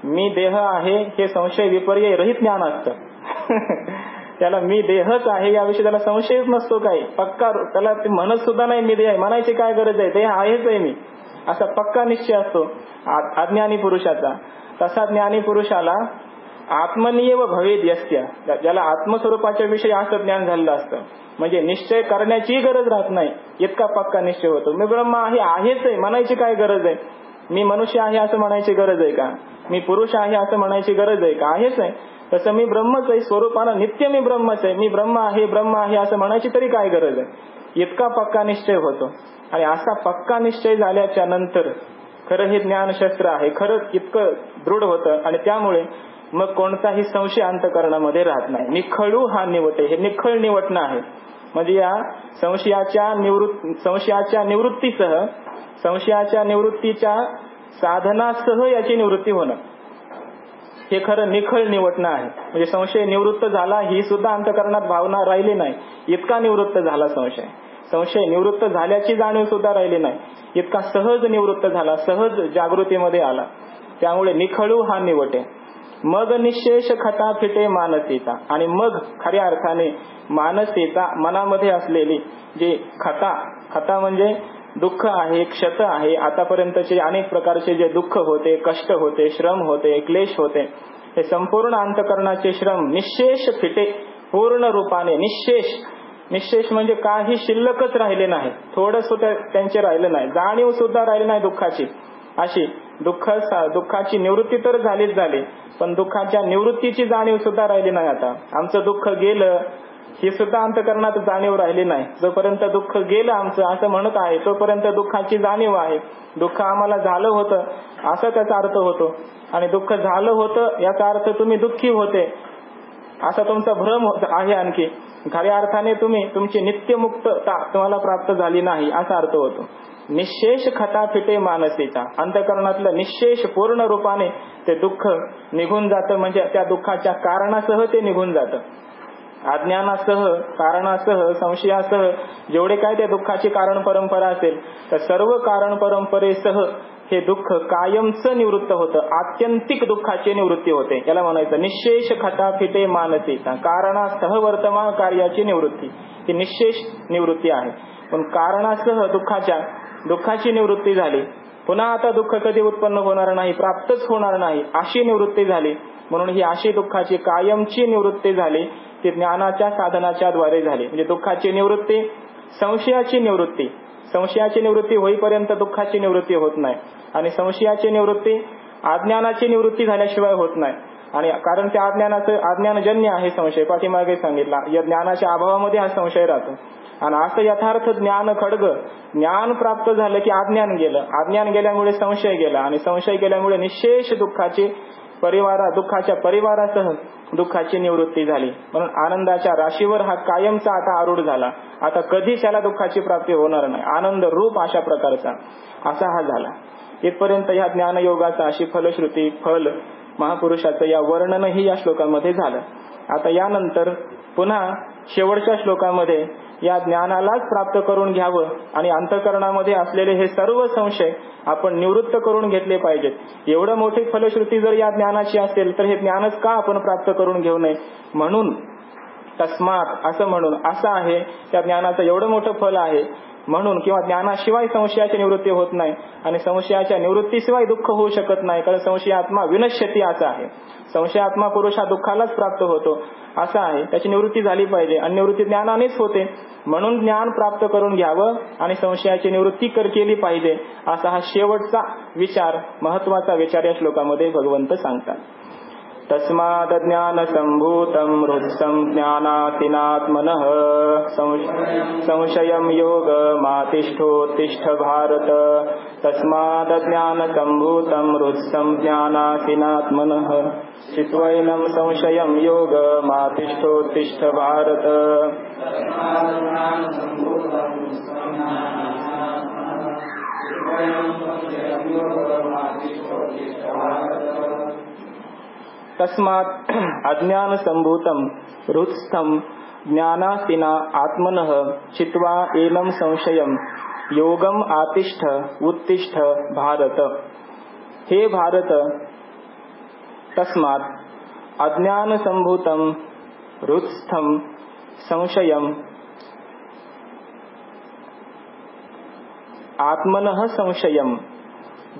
S1: मी देह आहे हे संशय विपर्य रहित ज्ञान असतं. त्याला मी देहच आहे याविषयी त्याला संशयच नसतो काही. पक्का त्याला ते म्हणत सुद्धा नाही मी देह आहे, म्हणायची काय गरज आहे, देह आहेच आहे मी, असा पक्का निश्चय असतो अज्ञानी पुरुषाचा. तसा ज्ञानी पुरुषाला आत्मनियव भवेद यस्य, ज्याला आत्मस्वरूपाच्या विषयी असं ज्ञान झालेलं असतं, म्हणजे निश्चय करण्याची गरज राहत नाही, इतका पक्का निश्चय होतो. मी ब्रह्म आहे, आहेच आहे, म्हणायची काय गरज आहे? मी मनुष्य आहे असं म्हणायची गरज आहे का? मी पुरुष आहे असं म्हणायची गरज आहे का? आहेच आहे. तसं मी ब्रह्मच आहे, स्वरूपानं नित्य मी ब्रह्मच आहे, मी ब्रह्म आहे असं म्हणायची तरी काय गरज आहे? इतका पक्का निश्चय होतो. आणि असा पक्का निश्चय झाल्याच्या नंतर खरं हे ज्ञानशास्त्र आहे, खरंच इतकं दृढ होतं आणि त्यामुळे मग कोणताही संशय अंतःकरणामध्ये राहत नाही. निखळू हा निवटे, हे निखळ निवटणं आहे. म्हणजे या संशयाच्या निवृत्तीच्या साधनासह याची निवृत्ती होणं, हे खरं निखळ निवटणं आहे. म्हणजे संशय निवृत्त झाला ही सुद्धा अंतःकरणात भावना राहिली नाही, इतका निवृत्त झाला संशय. संशय निवृत्त झाल्याची जाणीव सुद्धा राहिली नाही, इतका सहज निवृत्त झाला, सहज जागृतीमध्ये आला. त्यामुळे निखळू हा निवटे. मग निशेष खता फिटे मानसीचा, आणि मग खऱ्या अर्थाने मानसीचा, मनामध्ये असलेली जी खता म्हणजे दुःख आहे, क्षत आहे, आतापर्यंतचे अनेक प्रकारचे जे दुःख होते, कष्ट होते, श्रम होते, क्लेश होते, हे संपूर्ण अंतःकरणाचे श्रम निशेष फिटे, पूर्ण रूपाने निशेष म्हणजे काही शिल्लकच राहिले नाही, थोडं सुद्धा त्यांचे राहिलं नाही, जाणीव सुद्धा राहिली नाही दुःखाची. अशी दुःखाची निवृत्ती तर झालीच झाली, पण दुःखाच्या निवृत्तीची जाणीव सुद्धा राहिली नाही. आता आमचं दुःख गेलं ही सुद्धा अंतःकरणात जाणीव राहिली नाही. जोपर्यंत दुःख गेलं आमचं असं म्हणत आहे तोपर्यंत दुःखाची जाणीव आहे. दुःख आम्हाला झालं होतं असा त्याचा अर्थ होतो, आणि दुःख झालं होतं याचा अर्थ तुम्ही दुःखी होते असा तुमचा भ्रम आहे. आणखी खऱ्या अर्थाने तुमची नित्यमुक्तता तुम्हाला प्राप्त झाली नाही असा अर्थ होतो. निशेष खता फिटे मानसीचा, अंतःकरणातलं निशेष पूर्ण रूपाने ते दुःख निघून जातं, म्हणजे त्या दुःखाच्या कारणासह ते निघून जातं. अज्ञानासह, कारणासह, संशयासह जेवढे काय ते दुःखाची कारण परंपरा असेल तर सर्व कारण परंपरेसह हे दुःख कायमचं निवृत्त होतं. आत्यंतिक दुःखाची निवृत्ती होते. याला म्हणायचं निश्शेष खटाफिटे मानसी. कारणासह वर्तमान कार्याची निवृत्ती ही निश्शेष निवृत्ती आहे. पण कारणासह दुःखाची निवृत्ती झाली. पुन्हा आता दुःख कधी उत्पन्न होणार नाही, प्राप्तच होणार नाही अशी निवृत्ती झाली. म्हणून ही अशी दुःखाची कायमची निवृत्ती झाली ती ज्ञानाच्या साधनाच्या द्वारे झाली. म्हणजे दुःखाची निवृत्ती, संशयाची निवृत्ती होईपर्यंत दुःखाची निवृत्ती होत नाही. आणि संशयाची निवृत्ती अज्ञानाची निवृत्ती झाल्याशिवाय होत नाही. आणि कारण त्या अज्ञानजन्य आहे संशय, पाठीमागे सांगितला. या ज्ञानाच्या अभावामध्ये हा संशय राहतो. आणि असं यथार्थ ज्ञान खड्ग, ज्ञान प्राप्त झालं की अज्ञान गेलं, अज्ञान गेल्यामुळे संशय गेला, आणि संशय गेल्यामुळे निश्शेष दुःखाच्या परिवारासह दुःखाची निवृत्ती झाली. म्हणून आनंदाच्या राशीवर हा कायमचा आता आरूढ झाला. आता कधीच त्याला दुःखाची प्राप्ती होणार नाही. आनंद रूप अशा प्रकारचा असा हा झाला. इथपर्यंत या ज्ञानयोगाचा अशी फलश्रुती, फल महापुरुषाचं या वर्णनही या श्लोकामध्ये झालं. आता यानंतर पुन्हा शेवटच्या श्लोकामध्ये या ज्ञानालाच प्राप्त करून घ्यावं आणि अंतःकरणामध्ये असलेले हे सर्व संशय आपण निवृत्त करून घेतले पाहिजेत. एवढं मोठी फलश्रुती जर या ज्ञानाची असेल तर हे ज्ञानच का आपण प्राप्त करून घेऊ नये. म्हणून तस्मात असं म्हणून असं आहे, त्या ज्ञानाचं एवढं मोठं फल आहे म्हणून, किंवा ज्ञानाशिवाय संशयाची निवृत्ती होत नाही आणि संशयाच्या निवृत्तीशिवाय दुःख होऊ शकत नाही. कारण संशयात्मा विनश्यती असा आहे. संशयात्मा पुरुष हा दुःखालाच प्राप्त होतो असा आहे. त्याची निवृत्ती झाली पाहिजे आणि निवृत्ती ज्ञानानेच होते. म्हणून ज्ञान प्राप्त करून घ्यावं आणि संशयाची निवृत्ती केली पाहिजे असा हा शेवटचा विचार, महत्वाचा विचार या श्लोकामध्ये भगवंत सांगतात. तस्माद ज्ञान संभूतम हृत्सं ज्ञानातिनात्मनः संशयं योग मातिष्ठोत्तिष्ठ भारत. तस्माद ज्ञान संभूतम हृत्सं ज्ञानातिनात्मनः चित्वैनं संशयं योग मातिष्ठोत्तिष्ठ भारत. तस्मात् अज्ञान संभूतम हृत्स्थं ज्ञानासिना आत्मनः चित्वा एनं संशयं योगम आतिष्ठ उत्तिष्ठ भारत. हे भारत, तस्मात् अज्ञान संभूतम हृत्स्थं संशयं आत्मनः संशयं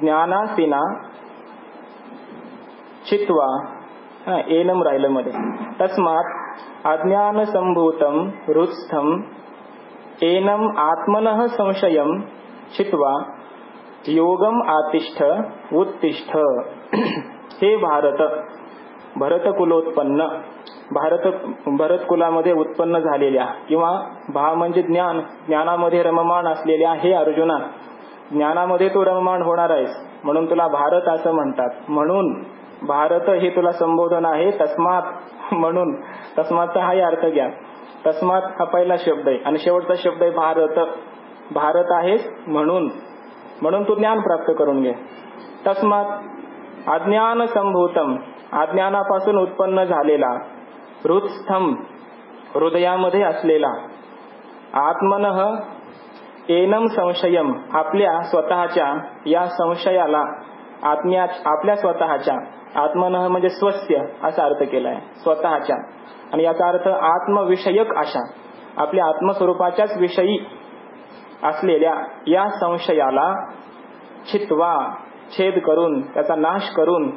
S1: ज्ञानासिना चित्वा एनम राहिलं मध्ये. तस्मात् अज्ञान संभूतम हृत्स्थं एनम आत्मनः संशयं चित्वा योगम आतिष्ठ उत्तिष्ठ. हे भारत, भरतकुलोत्पन्न, भरत कुलामध्ये उत्पन्न झालेल्या किंवा भा म्हणजे ज्ञान, ज्ञानामध्ये रममाण असलेल्या हे अर्जुना, ज्ञानामध्ये तू रममाण होणार आहेस म्हणून तुला भारत असं म्हणतात. म्हणून भारत हे तुला संबोधन आहे. तस्मात म्हणून, तस्मातचा हाही अर्थ घ्या. तस्मात हा पहिला शब्द आहे आणि शेवटचा शब्द आहे भारत. भारत आहेस म्हणून, म्हणून तू ज्ञान प्राप्त करून घे. तस्मात अज्ञान संभूतम, अज्ञानापासून उत्पन्न झालेला, हृत्स्थं हृदयामध्ये असलेला, आत्मनः एनम संशयम आपल्या स्वतःच्या या संशयाला, आपल्या स्वतःच्या, आत्मनः म्हणजे स्वस्य असा अर्थ केलाय, स्वतःच्या, आणि याचा अर्थ आत्मविषयक अशा आपल्या आत्मस्वरूपाच्याच विषयी असलेल्या या संशयाला छित्वा छेद करून, त्याचा नाश करून,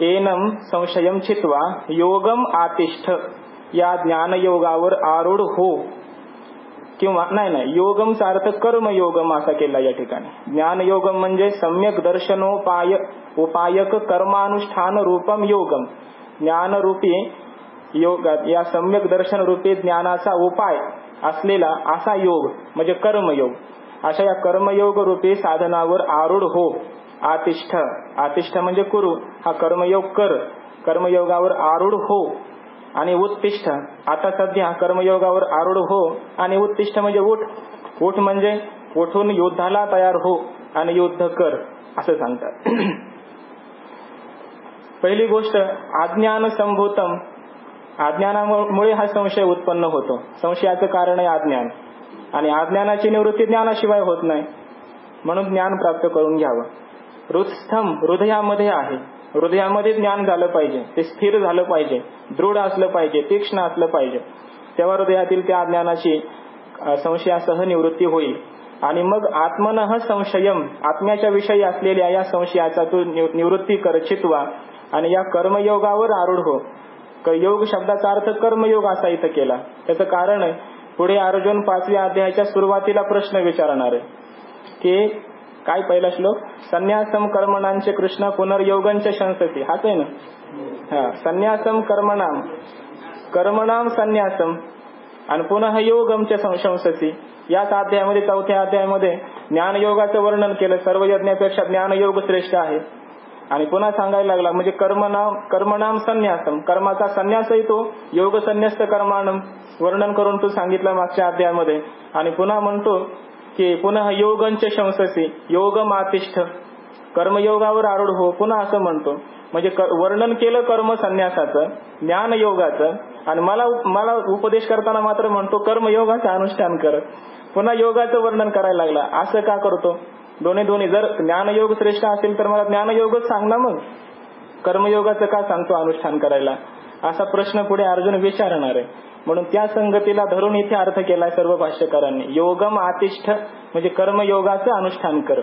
S1: एनम संशयम छित्वा योगम आतिष्ठ या ज्ञानयोगावर आरूढ हो, किंवा नाही योगमचा अर्थ कर्मयोगम असा केला या ठिकाणी. ज्ञानयोगम म्हणजे सम्यक उपायक कर्मानुष्ठान रूपम योगम, ज्ञानरूपी योग, या सम्यक दर्शन रूपी ज्ञानाचा उपाय असलेला असा योग म्हणजे कर्मयोग. अशा या कर्मयोग रूपी साधनावर आरूढ हो. आतिष्ठ, आतिष्ठ म्हणजे कुरु, हा कर्मयोग कर, कर्मयोगावर आरूढ हो. आणि उत्तिष्ठ, आता सध्या कर्मयोगावर आरूढ हो. आणि उत्तिष्ठ म्हणजे उठ, उठ म्हणजे उठून युद्धाला तयार हो आणि युद्ध कर असं सांगतात. पहिली गोष्ट अज्ञान संभूतम, अज्ञानामुळे हा संशय उत्पन्न होतो. संशयाचं कारण आहे अज्ञान, आणि अज्ञानाची निवृत्ती ज्ञानाशिवाय होत नाही. म्हणून ज्ञान प्राप्त करून घ्यावं. हृदस्थम हृदयामध्ये आहे. हृदयामध्ये ज्ञान झालं पाहिजे, ते स्थिर झालं पाहिजे, दृढ असलं पाहिजे, तीक्ष्ण असलं पाहिजे. तेव्हा हृदयातील त्या अज्ञानाची संशयासह निवृत्ती होईल. आणि मग आत्मनः संशयम, आत्म्याच्या विषयी असलेल्या या संशयाचा तू निवृत्ती कर चित्वा, आणि या कर्मयोगावर आरूढ हो. योग शब्दाचा अर्थ कर्मयोग असा इथं केला. त्याचं कारण आहे पुढे अर्जुन 5व्या अध्यायाच्या सुरुवातीला प्रश्न विचारणार आहे की काय पहिला श्लोक, संन्यासम कर्मणांचे कृष्ण पुनर्योगंच शंसती, हाच आहे ना. संन्यासम कर्मणाम, कर्मणाम संन्यासम आणि पुन्हा योगमच्या शंसती. याच अध्यायामध्ये 4थ्या अध्यायामध्ये ज्ञानयोगाचं वर्णन केलं. सर्व यज्ञापेक्षा ज्ञानयोग श्रेष्ठ आहे. आणि पुन्हा सांगायला लागला म्हणजे कर्मणाम संन्यासम, कर्माचा संन्यासही तो योग संन्यस्त कर्माणम वर्णन करून तो सांगितलं मागच्या अध्यायामध्ये. आणि पुन्हा म्हणतो की पुन्हा योगंच शंससी, योगम आतिष्ठ, कर्मयोगावर आरूढ हो. पुन्हा असं म्हणतो म्हणजे वर्णन केलं कर्म संन्यासाचं, ज्ञानयोगाचं, आणि मला उपदेश करताना मात्र म्हणतो कर्मयोगाचं अनुष्ठान कर. पुन्हा योगाचं वर्णन करायला लागला. असं का करतो? दोन्ही जर ज्ञानयोग श्रेष्ठ असेल तर मला ज्ञानयोगच सांग ना, मग कर्मयोगाचं का सांगतो अनुष्ठान करायला? असा प्रश्न पुढे अर्जुन विचारणार आहे. म्हणून त्या संगतीला धरून इथे अर्थ केलाय सर्व भाष्यकारांनी. योगम आतिष्ठ म्हणजे कर्मयोगाचं अनुष्ठान कर,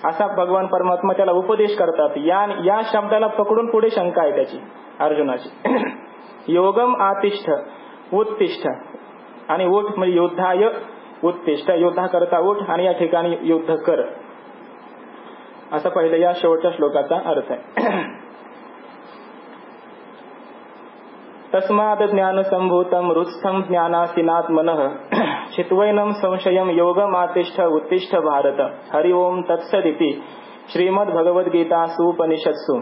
S1: असा भगवान परमात्मा त्याला उपदेश करतात. या शब्दाला पकडून पुढे शंका आहे त्याची अर्जुनाची. योगम आतिष्ठ, उत्तिष्ठ, आणि उठ म्हणजे युद्धाय उत्तिष्ठ, युद्धा करता उठ, आणि या ठिकाणी युद्ध कर, असा पहिला या शेवटच्या श्लोकाचा अर्थ आहे. तस्माद ज्ञान संभूतम हृत्स्थम ज्ञानासीनात्मनः चित्वैनम संशयम योगम आतिष्ठ उत्तिष्ठ भारत. हरि ओम तत्सदिति श्रीमद्भगवद्गीतासु उपनिषत्सु.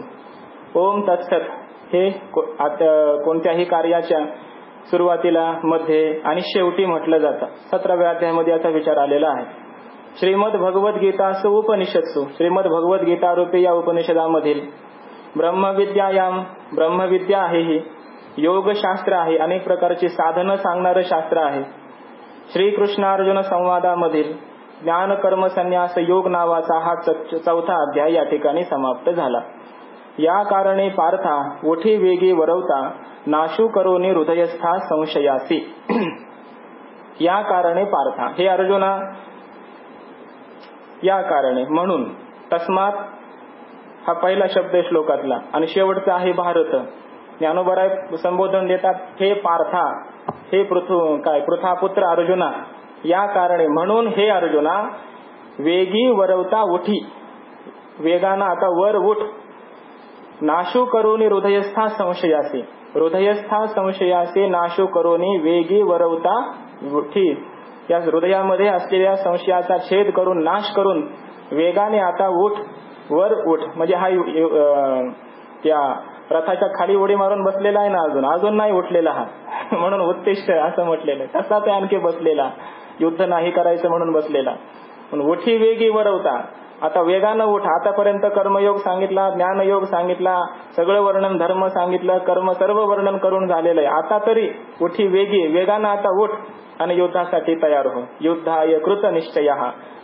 S1: ओम तत्सत हे कोणत्याही कार्याच्या सुरुवातीला, मध्ये आणि शेवटी म्हटलं जातं. 17व्या अध्यायामध्ये याचा विचार आलेला आहे. श्रीमद्भगवद्गीतासु उपनिषत्सु, श्रीमद्भगवद्गीता रूपी या उपनिषदामधील ब्रह्मविद्यायाम, ब्रह्मविद्या आहे ही, योगशास्त्र आहे, अनेक प्रकारची साधनं सांगणारं शास्त्र आहे. श्रीकृष्णार्जुन संवादामधील ज्ञान कर्म संन्यास योग नावाचा हा 4था अध्याय या ठिकाणी समाप्त झाला. या कारणे पार्था उठी वेगी वरवता नाशू करोनी हृदयस्था संशयासी. या कारणे पार्था, हे अर्जुना, या कारणे म्हणून. तस्मात हा पहिला शब्द श्लोकातला, आणि शेवटचा आहे भारत. ज्ञानोबराय संबोधन देतात, हे पार्था, हे पृथापुत्र अर्जुना, या कारणे म्हणून हे अर्जुना, वेगी वरवता उठी, वेगानं आता वर उठ, नाशू करोनी हृदयस्था संशयासी, हृदयस्था संशयासी नाशू करोनी वेगी वरवता उठी. या हृदयामध्ये असलेल्या संशयाचा छेद करून, नाश करून वेगाने आता उठ, वर उठ. म्हणजे हा त्या रथाच्या खाली उडी मारून बसलेला आहे ना, अजून नाही उठलेला हा, म्हणून उत्तिष्ठ असं म्हटलेलं आहे. तसा ते आणखी बसलेला, युद्ध नाही करायचं म्हणून बसलेला. पण उठी वेगी वरवता, आता वेगानं उठ. आतापर्यंत कर्मयोग सांगितला, ज्ञानयोग सांगितला, सगळं वर्णन धर्म सांगितलं, कर्म सर्व वर्णन करून झालेलं आहे. आता तरी उठी वेगी, वेगानं आता उठ आणि युद्धासाठी तयार हो. युद्धाय कृत निश्चय,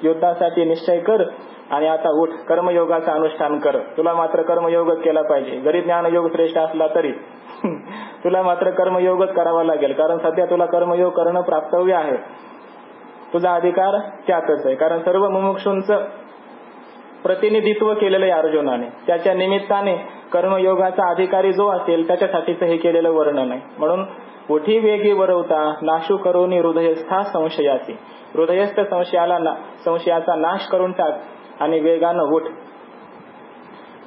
S1: युद्धासाठी निश्चय कर आणि आता उठ, कर्मयोगाचं अनुष्ठान कर. तुला मात्र कर्मयोगच केला पाहिजे, जरी ज्ञानयोग श्रेष्ठ असला तरी तुला मात्र कर्मयोगच करावा लागेल. कारण सध्या तुला कर्मयोग करणं प्राप्तव्य आहे, तुझा अधिकार त्यातच आहे. कारण सर्व मुमुक्षूंचं प्रतिनिधित्व केलेलं आहे अर्जुनाने, त्याच्या निमित्ताने कर्मयोगाचा अधिकारी जो असेल त्याच्यासाठीच हे केलेलं वर्णन आहे. म्हणून उठी वेगी वरवता नाशू करोनी हृदयस्था संशयासी, हृदयस्थ संशयाचा नाश करून टाक आणि वेगानं उठ.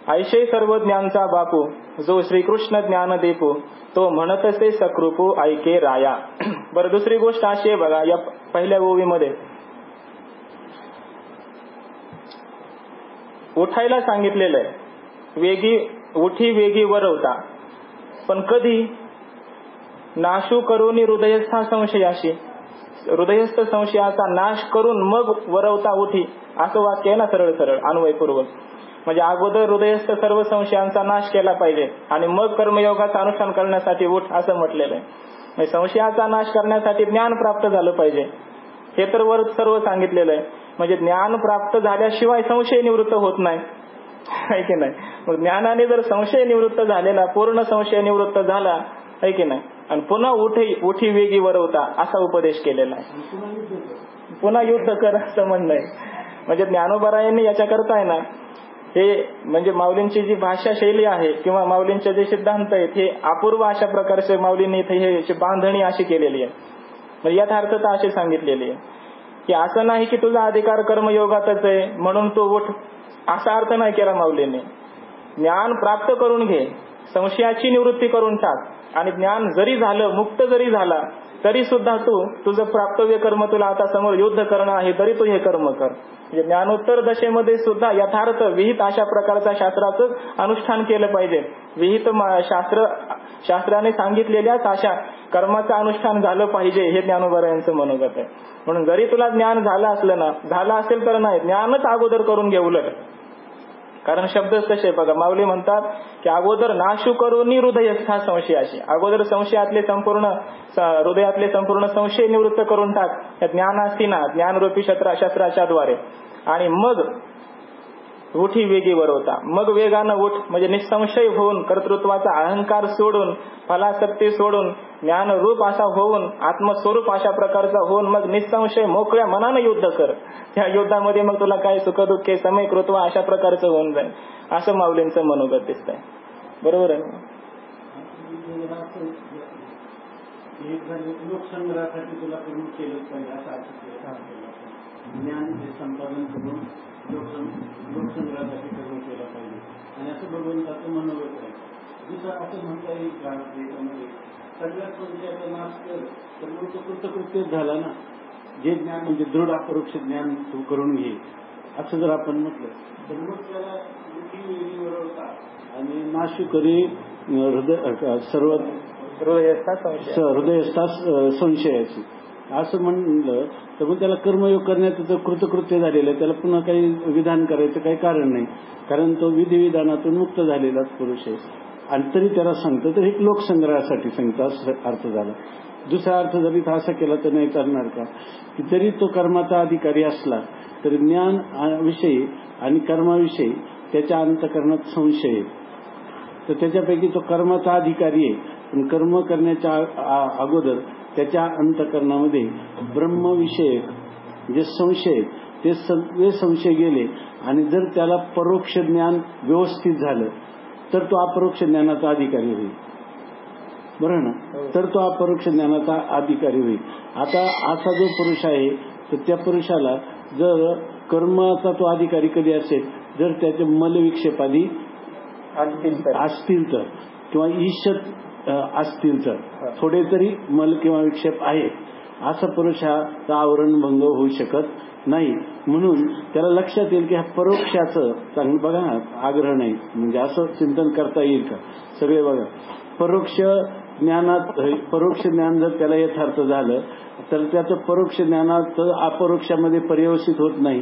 S1: ऐशे सर्व ज्ञानचा बापू, जो श्रीकृष्ण ज्ञान देपू, तो म्हणतसे सकृपू ऐके राया. बरं, दुसरी गोष्ट अशी आहे बघा, या पहिल्या ओवीमध्ये उठायला सांगितलेलं आहे, वेगी उठी वेगी वरवता. पण कधी? नाशू करूनी हृदयस्था संशयाशी, हृदयस्थ संशयाचा नाश करून मग वरवता उठी, असं वाक्य आहे ना, सरळ सरळ अन्वयपूर्वक. म्हणजे अगोदर हृदयस्थ सर्व संशयांचा नाश केला पाहिजे आणि मग कर्मयोगाचं अनुष्ठान करण्यासाठी उठ असं म्हटलेलं आहे. म्हणजे संशयाचा नाश करण्यासाठी ज्ञान प्राप्त झालं पाहिजे, हे तर वर सर्व सांगितलेलं आहे. म्हणजे ज्ञान प्राप्त झाल्याशिवाय संशय निवृत्त होत नाही, आहे की नाही. मग ज्ञानाने जर संशय निवृत्त झालेला, पूर्ण संशय निवृत्त झाला, आहे की नाही, आणि पुन्हा उठी वेगी वरवता असा उपदेश केलेला आहे. पुन्हा युद्ध कर असं म्हणणं आहे. म्हणजे ज्ञानोबरायांनी याच्याकरता आहे ना, हे म्हणजे माऊलींची जी भाषा शैली आहे किंवा माऊलींचे जे सिद्धांत आहेत हे अपूर्व अशा प्रकारचे माऊलींनी इथे हे बांधणी अशी केलेली आहे. म्हणजे यथार्थता अशी सांगितलेली आहे की असं नाही की तुझा अधिकार कर्मयोगातच आहे म्हणून तू उठ, असा अर्थ नाही केला माऊलींनी. ज्ञान प्राप्त करून घे, संशयाची निवृत्ती करून टाक आणि ज्ञान जरी झालं, मुक्त जरी झाला तरी सुद्धा तुझं प्राप्तव्य कर्म तुला आता समोर युद्ध करणं आहे तरी तू हे कर्म कर. म्हणजे ज्ञानोत्तर दशेमध्ये सुद्धा यथार्थ विहित अशा प्रकारच्या शास्त्राचं अनुष्ठान केलं पाहिजे. विहित शास्त्राने सांगितलेल्याच अशा कर्माचं अनुष्ठान झालं पाहिजे, हे ज्ञानोबरायांचं मनोगत आहे. म्हणून जरी तुला ज्ञान झालं असलं ना, झालं असेल तर नाही, ज्ञानच अगोदर करून घे उलट. कारण शब्दच तसे बघा, माऊली म्हणतात की अगोदर नाशू करून हृदयस्था संशयाशी, अगोदर संशयातले संपूर्ण हृदयातले संपूर्ण संशय निवृत्त करून टाक ज्ञानास्ती ना, ज्ञानरूपी शस्त्राच्या द्वारे, आणि मग उठी वेगी वरवता, मग वेगानं उठ. म्हणजे निसंशय होऊन, कर्तृत्वाचा अहंकार सोडून, फलासक्ती सोडून, ज्ञानरूप असा होऊन, आत्मस्वरूप अशा प्रकारचा होऊन मग निसंशय मोकळ्या मनानं युद्ध कर. त्या युद्धामध्ये मग तुला काय सुखदुःखे समय कृत्वा अशा प्रकारचं होऊन जाईल, असं माऊलींचं मनोगत दिसतंय. बरोबर आहे.
S2: लोकसंग्रहासाठी तुला करून केलं पाहिजे असं ज्ञान संपादन करून लोकसंग्रहासाठी करून केलं पाहिजे आणि असं भगवंताचं मनोगत आहे. दुसरं असं म्हणता येईल का याच्यामध्ये सगळ्यात संशयाचा नाश कर, तर मग तो कृतकृत्यच झाला ना. जे ज्ञान म्हणजे दृढ अपरोक्ष ज्ञान तू करून घे असं जर आपण म्हटलं तर मग त्याला वरवता आणि नाशू करी सर्व हृदयस्था संशयाची असं म्हणलं तर मग त्याला कर्मयोग करण्याचं कृतकृत्य झालेलं आहे. त्याला पुन्हा काही विधान करायचं काही कारण नाही, कारण तो विधिविधानातून मुक्त झालेलाच पुरुष आहे. आणि तरी त्याला सांगतं तर एक लोकसंग्रहासाठी सांगतं असं अर्थ झाला. दुसरा अर्थ जरी असा केला तर नाही चालणार का, की जरी तो कर्माचा अधिकारी असला तरी ज्ञान विषयी आणि कर्माविषयी त्याच्या अंतःकरणात संशय आहे. तर त्याच्यापैकी तो कर्माचा अधिकारी आहे, पण कर्म करण्याच्या अगोदर त्याच्या अंतःकरणामध्ये ब्रह्मविषयक जे संशय ते सगळे संशय गेले आणि जर त्याला परोक्ष ज्ञान व्यवस्थित झालं तर तो अपरोक्ष ज्ञानाचा अधिकारी होईल. बरं ना. तर तो अपरोक्ष ज्ञानाचा अधिकारी होईल. आता असा जो पुरुष आहे तर त्या पुरुषाला जर कर्माचा तो अधिकारी कधी असेल जर त्याचे मलविक्षेपादी असतील तर किंवा ईशत असतील तर थोडे तरी मल किंवा विक्षेप आहे, असा पुरुषाचा आवरणभंग होऊ शकत नाही. म्हणून त्याला लक्षात येईल की हा परोक्षाचं चांगलं बघा ना, आग्रह नाही म्हणजे असं चिंतन करता येईल का सगळे बघा. परोक्ष ज्ञानात परोक्ष ज्ञान जर त्याला यथार्थ झालं तर त्याचं परोक्ष ज्ञानात अपरोक्षामध्ये पर्यवसित होत नाही.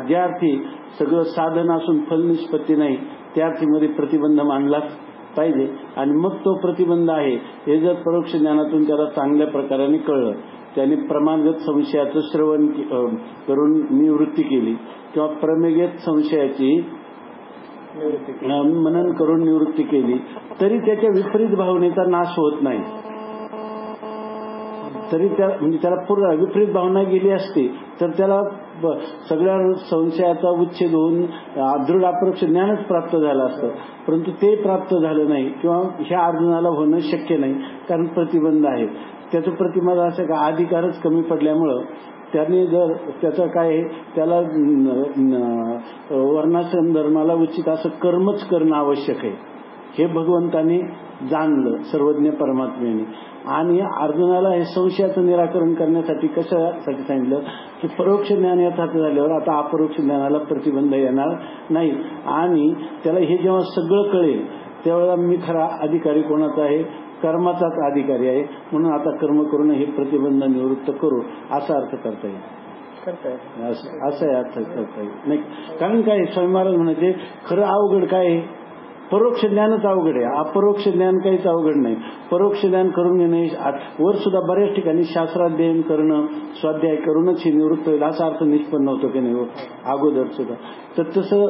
S2: ज्या अर्थी सगळं साधन असून फल निष्पत्ती नाही त्या अर्थीमध्ये प्रतिबंध मांडलाच पाहिजे. आणि मग तो प्रतिबंध आहे हे जर परोक्ष ज्ञानातून त्याला चांगल्या प्रकाराने कळलं, त्याने प्रमाणगत संशयाचं श्रवण करून निवृत्ती केली किंवा प्रमेयगत संशयाची मनन करून निवृत्ती केली तरी त्याच्या विपरीत भावनेचा नाश होत नाही. तरी त्या म्हणजे त्याला पूर्ण विपरीत भावना गेली असती तर त्याला सगळ्या संशयाचा उच्छेद होऊन दृढ अपरोक्ष ज्ञानच प्राप्त झालं असतं. परंतु ते प्राप्त झालं नाही किंवा ह्या अर्जुनाला होणं शक्य नाही कारण प्रतिबंध आहे. त्याचं प्रतिबंध असं का अधिकारच कमी पडल्यामुळं त्याने जर त्याचं काय त्याला वर्णाश्रम धर्माला उचित असं कर्मच करणं आवश्यक आहे हे भगवंताने जाणलं सर्वज्ञ परमात्म्याने. आणि अर्जुनाला हे संशयाचं निराकरण करण्यासाठी कशासाठी सांगितलं की परोक्ष ज्ञान यथार्थ झाल्यावर आता अपरोक्ष ज्ञानाला प्रतिबंध येणार नाही. आणि त्याला हे जेव्हा सगळं कळेल त्यावेळेला मी खरा अधिकारी कोणाचा आहे, कर्माचाच अधिकारी आहे, म्हणून आता कर्म करून हे प्रतिबंध निवृत्त करू असा अर्थ करता येईल. असं आहे अर्थ करता येईल नाही. कारण काय स्वामी महाराज म्हणायचे खरं अवघड काय आहे, परोक्ष ज्ञानच अवघड आहे, अपरोक्ष ज्ञान काहीच अवघड नाही. परोक्ष ज्ञान करून घेणे वर सुद्धा बऱ्याच ठिकाणी शास्त्राध्ययन करणं, स्वाध्याय करूनच हे निवृत्त होईल असा अर्थ निष्पन्न होतो की नाही अगोदर सुद्धा. तर तसं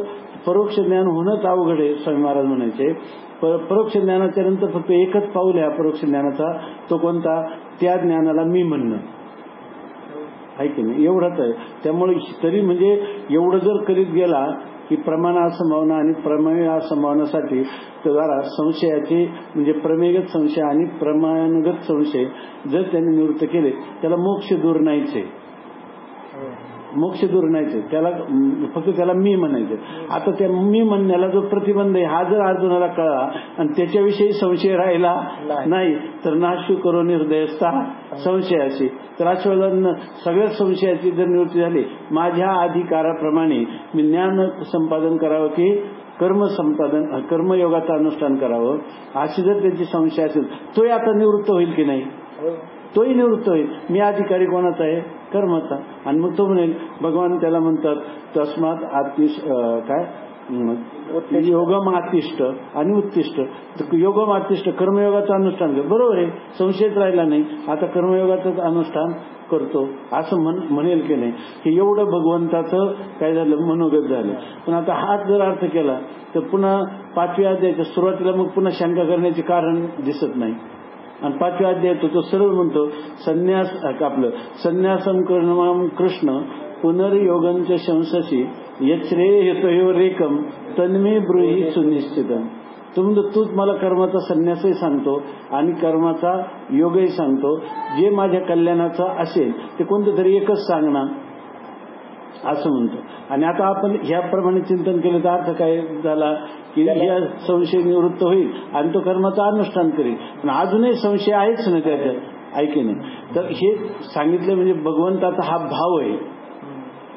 S2: परोक्ष ज्ञान होणंच अवघड आहे स्वामी महाराज म्हणायचे. परोक्ष ज्ञानाच्या नंतर फक्त एकच पाऊल आहे परोक्ष ज्ञानाचा, तो कोणता, त्या ज्ञानाला मी म्हणणं आहे की नाही, एवढंच आहे. त्यामुळे तरी म्हणजे एवढं जर करीत गेला की प्रमाणासंभावना आणि प्रमेय असंभावनासाठी जरा संशयाचे म्हणजे प्रमेयगत संशय आणि प्रमाणगत संशय जर त्यांनी निवृत्त केले त्याला मोक्ष दूर नाहीच आहे, मोक्ष दूर नाहीच आहे, त्याला फक्त त्याला मी म्हणायचं. आता त्या मी म्हणण्याला जो प्रतिबंध आहे हा जर अर्जुनाला कळला आणि त्याच्याविषयी संशय राहिला नाही तर नाशू करून हृदयस्था संशयाशी, तर अशा वेळेला सगळ्या संशयाची जर निवृत्ती झाली माझ्या अधिकाराप्रमाणे मी ज्ञान संपादन करावं की कर्म संपादन कर्मयोगाचं अनुष्ठान करावं अशी जर त्याची संशय असेल तोही आता निवृत्त होईल की नाही, तोही निवृत्त होईल. मी अधिकारी कोणाचा आहे, कर्माचा. आणि मग तो म्हणेल भगवान त्याला म्हणतात तस्मात काय योगम आतिष्ठ आणि उत्तिष्ठ. योगम आतिष्ठ कर्मयोगाचं अनुष्ठान कर, बरोबर आहे, संशयच राहिला नाही, आता कर्मयोगाचंच अनुष्ठान करतो असं म्हणेल की नाही. हे एवढं भगवंताचं काय झालं मनोगत झालं. पण आता हाच जर अर्थ केला तर पुन्हा 5व्या अध्यायाच्या सुरुवातीला मग पुन्हा शंका करण्याचे कारण दिसत नाही. आणि 5व्या अध्याय तो सरळ म्हणतो संन्यास आपलं संन्यासम करणं कृष्ण पुनर्योगंच शंससी यश्रेय हेतोयो रेकम तन्मे ब्रूहि सुनिश्चितम. तूच मला कर्माचा संन्यासही सांगतो आणि कर्माचा योगही सांगतो, जे माझ्या कल्याणाचा असेल ते कोणतं तरी एकच सांगणार असं म्हणतो. आणि आता आपण ह्याप्रमाणे चिंतन केलं तर अर्थ काय झाला की या संशय निवृत्त होईल आणि तो कर्माचं अनुष्ठान करेल. पण अजूनही संशय आहेच ना त्याच्यात, ऐके नाही. तर हे सांगितलं म्हणजे भगवंताचा हा भाव आहे,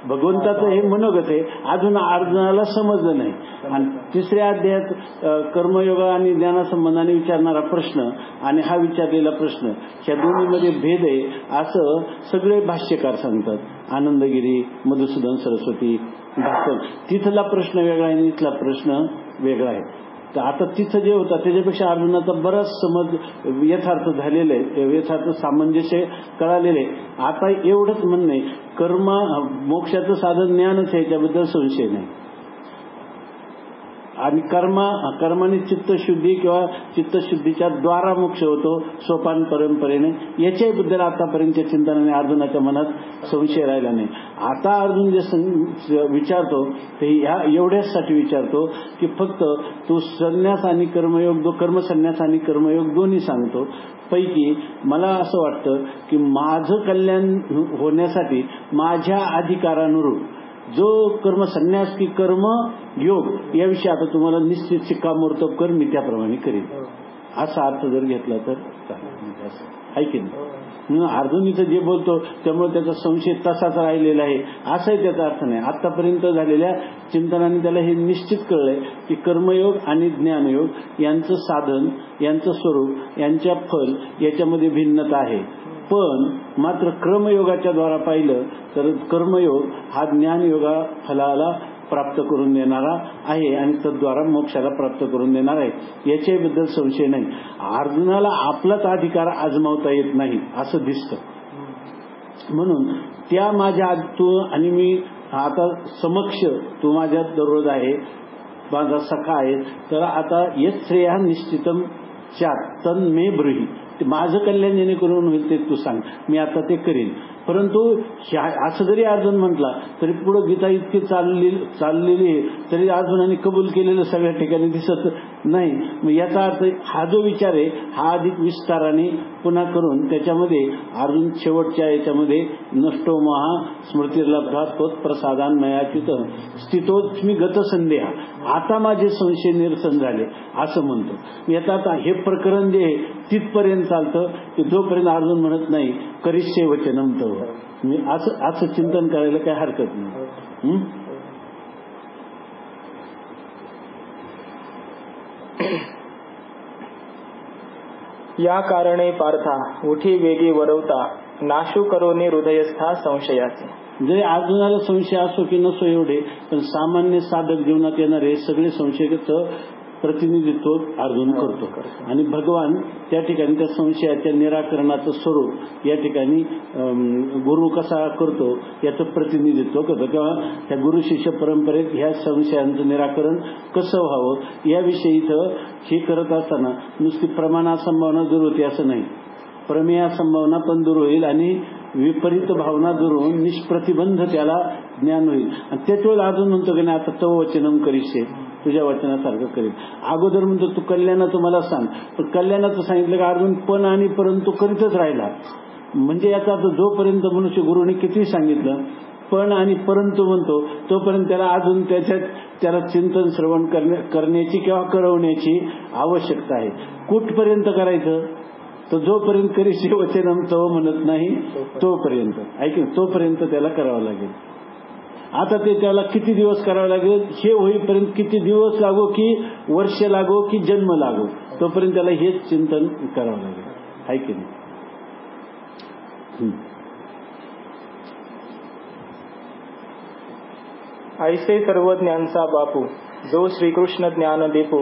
S2: भगवंताचं हे मनोगत आहे, अजून अर्जुनाला समजलं नाही. आणि 3ऱ्या अध्यायात कर्मयोग आणि ज्ञानासंबंधाने विचारणारा प्रश्न आणि हा विचारलेला प्रश्न ह्या दोन्हीमध्ये भेद आहे असं सगळे भाष्यकार सांगतात. आनंदगिरी, मधुसूदन सरस्वती, भास्कर. तिथला प्रश्न वेगळा आहे आणि इथला प्रश्न वेगळा आहे. तर आता तिथं जे होता त्याच्यापेक्षा अर्जुनाचा बराच समज यथार्थ झालेला आहे, यथार्थ सामंजस्य कळालेलं आहे. आता एवढंच म्हणणे कर्म मोक्षाचं साधन ज्ञानच आहे, याच्याबद्दल संशय नाही. आणि कर्माने चित्तशुद्धी किंवा चित्तशुद्धीच्या द्वारा मोक्ष होतो सोपान परंपरेने, याच्याबद्दल आतापर्यंतच्या चिंतनाने अर्जुनाच्या मनात संशय राहिला नाही. आता अर्जुन जे विचारतो ते ह्या एवढ्यासाठी विचारतो की फक्त तू संन्यास आणि कर्मयोग, कर्मसन्यास आणि कर्मयोग दोन्ही सांगतो पैकी मला असं वाटतं की माझं कल्याण होण्यासाठी माझ्या अधिकारानुरूप जो कर्म संन्यास की कर्म योग याविषयी आता तुम्हाला निश्चित शिक्कामोर्तब कर, मी त्याप्रमाणे करेन असा अर्थ जर घेतला तर चालेल. आहे की नाही. अर्जुनीचं जे बोलतो त्यामुळे त्याचा संशय तसाच राहिलेला आहे असाही त्याचा अर्थ नाही. आतापर्यंत झालेल्या चिंतनाने त्याला हे निश्चित कळलंय की कर्मयोग आणि ज्ञानयोग यांचं साधन, यांचं स्वरूप, यांच्या फल याच्यामध्ये भिन्नता आहे. पण मात्र क्रमयोगाच्या द्वारा पाहिलं तर कर्मयोग हा ज्ञानयोगा फलाला प्राप्त करून देणारा आहे आणि तद्वारा मोक्षाला प्राप्त करून देणार आहे, याच्याबद्दल संशय नाही. अर्जुनाला आपलाच अधिकार आजमावता येत नाही असं दिसतं. म्हणून त्या माझ्या तू आणि मी आता समक्ष तू माझ्यात दररोज आहे, माझा सखा आहे, तर आता यत् श्रेया निश्चितम चात तन मे ब्रूहि, माझं कल्याण जेणेकरून होईल ते तू सांग, मी आता ते करीन. परंतु असं जरी अर्जुन म्हटला तरी पुढे गीता इतकी चाललेली आहे तरी अर्जुनाने कबूल केलेलं सगळ्या ठिकाणी दिसत नाही. मग याचा अर्थ हा जो विचार आहे हा अधिक विस्ताराने पुन्हा करून त्याच्यामध्ये अर्जुन शेवटच्या याच्यामध्ये नष्टो महा स्मृतिर्लब्धात् प्रसादान मयाच्युत स्थितोस्मी गतसंदेहा, आता माझे संशय निरसन झाले असं म्हणतो. याचा आता हे प्रकरण जे आहे तिथपर्यंत चालतं की जोपर्यंत अर्जुन म्हणत नाही करिष्ये वचनम तव, मी असं चिंतन करायला काही हरकत नाही.
S1: या कारणे पार्था उठी वेगी वरवता नाशू करोनी हृदयस्था संशयाचे.
S2: जरी अर्जुनाला संशय असो की नसो एवढे, पण सामान्य साधक जीवनात येणारे सगळे संशयाचं प्रतिनिधित्व अर्जुन करतो. आणि भगवान त्या ठिकाणी त्या संशयाच्या निराकरणाचं स्वरूप या ठिकाणी गुरु कसा करतो याचं प्रतिनिधित्व करतो. किंवा त्या गुरु शिष्य परंपरेत ह्या संशयांचं निराकरण कसं व्हावं याविषयी इथं हे करत असताना नुसती प्रमाणा संभावना दूर होती असं नाही, प्रमेया संभावना पण दूर होईल आणि विपरीत भावना दूर होऊन निष्प्रतिबंध त्याला ज्ञान होईल. आणि त्याच वेळेला अजून म्हणतो की नाही आता तव वचनम करीशे, तुझ्या वचनासारखं करेल. अगोदर म्हणतो तू कल्याणाचं मला सांग, पण कल्याणाचं सांगितलं का अर्जुन पण आणि परंतु करीतच राहिला. म्हणजे याचा अर्थ जोपर्यंत मनुष्य गुरुने किती सांगितलं पण आणि परंतु म्हणतो तोपर्यंत त्याला अजून त्याला चिंतन श्रवण करण्याची किंवा करवण्याची आवश्यकता आहे. कुठपर्यंत करायचं तर जोपर्यंत करीशी वचनम तव म्हणत नाही तोपर्यंत, ऐकून तोपर्यंत त्याला करावं लागेल. आता ते त्याला किती दिवस करावं लागेल हे होईपर्यंत, किती दिवस लागो की वर्ष लागो की जन्म लागो, तोपर्यंत त्याला हेच चिंतन करावं लागेल, आहे की नाही.
S1: ऐसे सर्व ज्ञानचा बापू, जो श्रीकृष्ण ज्ञान देपो,